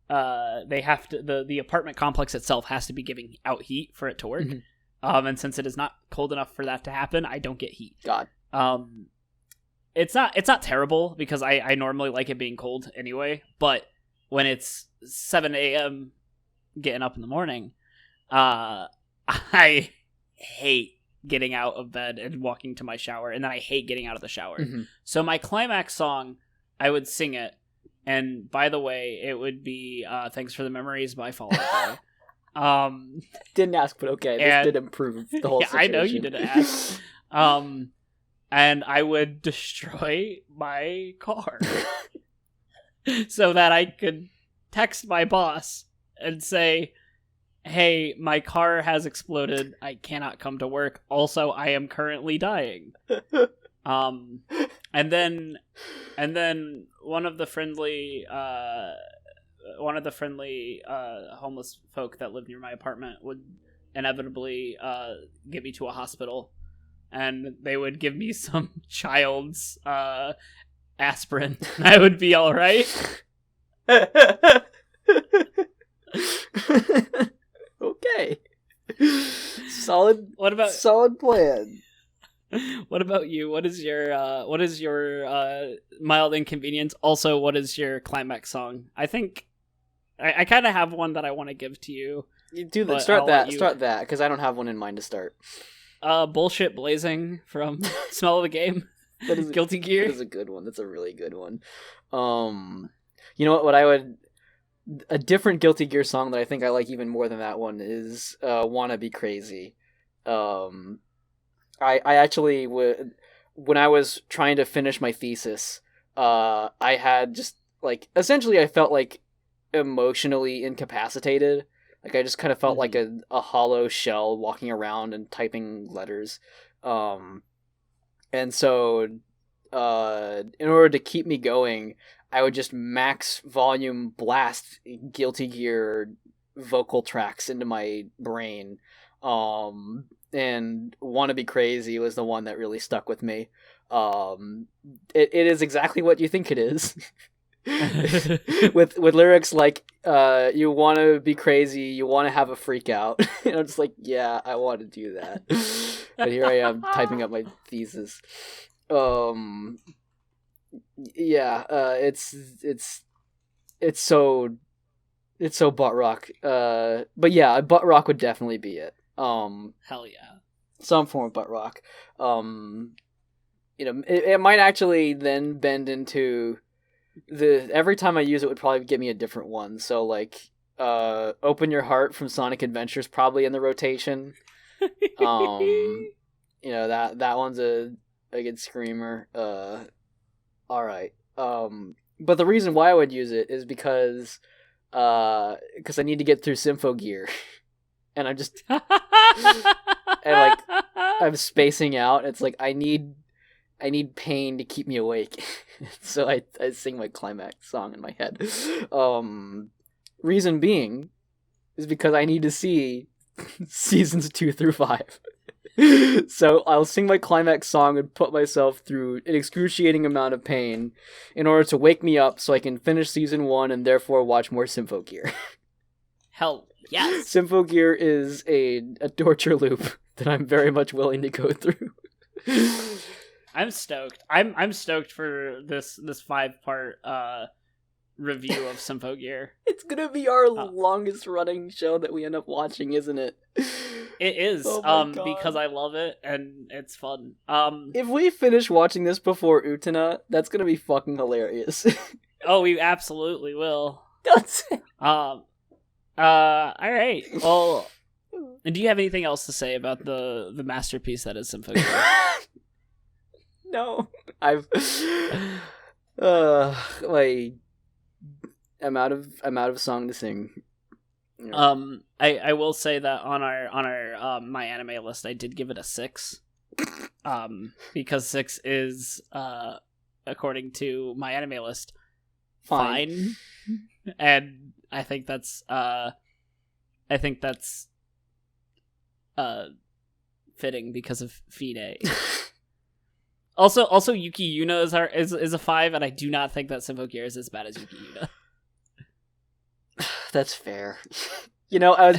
they have to, the apartment complex itself has to be giving out heat for it to work. And since it is not cold enough for that to happen, I don't get heat. God. It's not terrible because I normally like it being cold anyway, but when it's 7 a.m. getting up in the morning, I hate getting out of bed and walking to my shower, and then I hate getting out of the shower. So my climax song, I would sing it, and by the way, it would be Thanks for the Memories by Fall Out Boy. Didn't ask, but okay, this did improve the whole situation. I know you didn't ask. And I would destroy my car so that I could text my boss and say, hey, my car has exploded. I cannot come to work. Also, I am currently dying. And then one of the friendly homeless folk that lived near my apartment would inevitably get me to a hospital, and they would give me some child's aspirin. I would be all right. Okay. Solid plan. What about you? What is your mild inconvenience? Also, what is your climax song? I think I kind of have one that I want to give to you. You do that. Start that, because I don't have one in mind to start. Bullshit Blazing from Smell of the Game. That is Guilty Gear. That is a good one. That's a really good one. You know what I would... A different Guilty Gear song that I think I like even more than that one is Wanna Be Crazy. I actually would... When I was trying to finish my thesis, I had just, like... Essentially, I felt, like, emotionally incapacitated. Like, I just kind of felt like a hollow shell walking around and typing letters. And so, in order to keep me going, I would just max volume blast Guilty Gear vocal tracks into my brain. And Wanna Be Crazy was the one that really stuck with me. It is exactly what you think it is. with lyrics like you want to be crazy, you want to have a freak out. And I'm just like, yeah, I want to do that. But here I am typing up my thesis. It's so butt rock. But yeah, butt rock would definitely be it. Hell yeah. Some form of butt rock. It might actually then bend into every time I use it would probably give me a different one. So like Open Your Heart from Sonic Adventure is probably in the rotation. That one's a good screamer. All right. But the reason why I would use it is because I need to get through Symphogear. And I'm just I'm spacing out. It's like I need pain to keep me awake. So I sing my climax song in my head. Reason being is because I need to see seasons 2 through 5. So I'll sing my climax song and put myself through an excruciating amount of pain in order to wake me up so I can finish season 1 and therefore watch more Symphogear. Hell yes. Symphogear is a torture loop that I'm very much willing to go through. I'm stoked. I'm stoked for this 5-part review of Symphogear. It's gonna be our longest running show that we end up watching, isn't it? It is. Because I love it and it's fun. If we finish watching this before Utena, that's gonna be fucking hilarious. Oh, we absolutely will. That's it. All right. Well, do you have anything else to say about the masterpiece that is Symphogear? No, I'm out of song to sing. Yeah. I will say that on our my anime list, I did give it a 6. Because 6 is according to my anime list fine. And I think that's fitting because of Fide. Also Yuki Yuna is a 5, and I do not think that Symphogear is as bad as Yuki Yuna. That's fair. I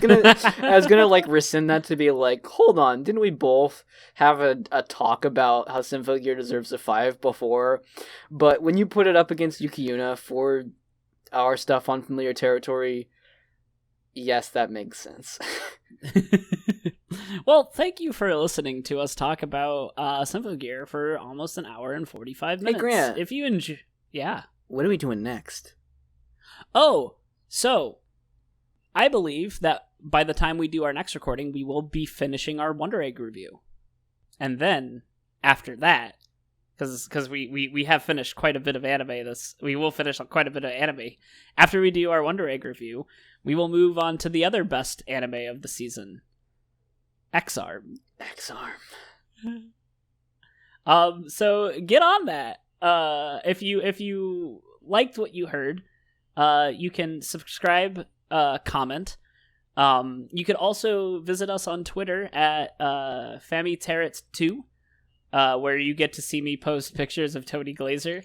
was gonna like rescind that to be like, hold on, didn't we both have a talk about how Symphogear deserves a 5 before? But when you put it up against Yuki Yuna for our stuff on Familiar Territory, yes, that makes sense. Well, thank you for listening to us talk about Symphogear for almost an hour and 45 minutes. Hey, Grant. If you enjoy... Yeah. What are we doing next? Oh, so I believe that by the time we do our next recording, we will be finishing our Wonder Egg review. And then, after that, because we have finished quite a bit of anime, we will finish quite a bit of anime. After we do our Wonder Egg review, we will move on to the other best anime of the season, X-Arm. So get on that. If you liked what you heard, you can subscribe, comment. You could also visit us on Twitter at FamiTerrets2, where you get to see me post pictures of Tony Glazer,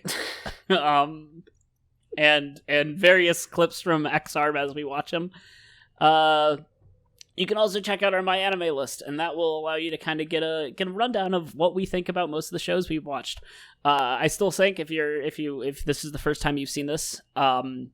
and various clips from X-Arm as we watch them. You can also check out our My Anime list, and that will allow you to kind of get a rundown of what we think about most of the shows we've watched. I still think if this is the first time you've seen this, and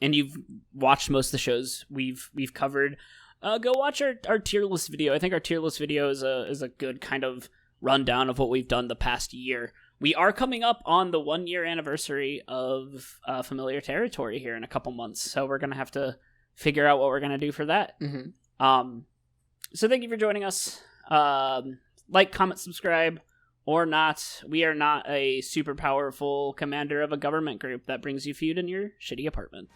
you've watched most of the shows we've covered, go watch our tier list video. I think our tier list video is a good kind of rundown of what we've done the past year. We are coming up on the 1-year anniversary of Familiar Territory here in a couple months, so we're gonna have to figure out what we're gonna do for that. Mm-hmm. So thank you for joining us. Like, comment, subscribe, or not. We are not a super powerful commander of a government group that brings you food in your shitty apartment.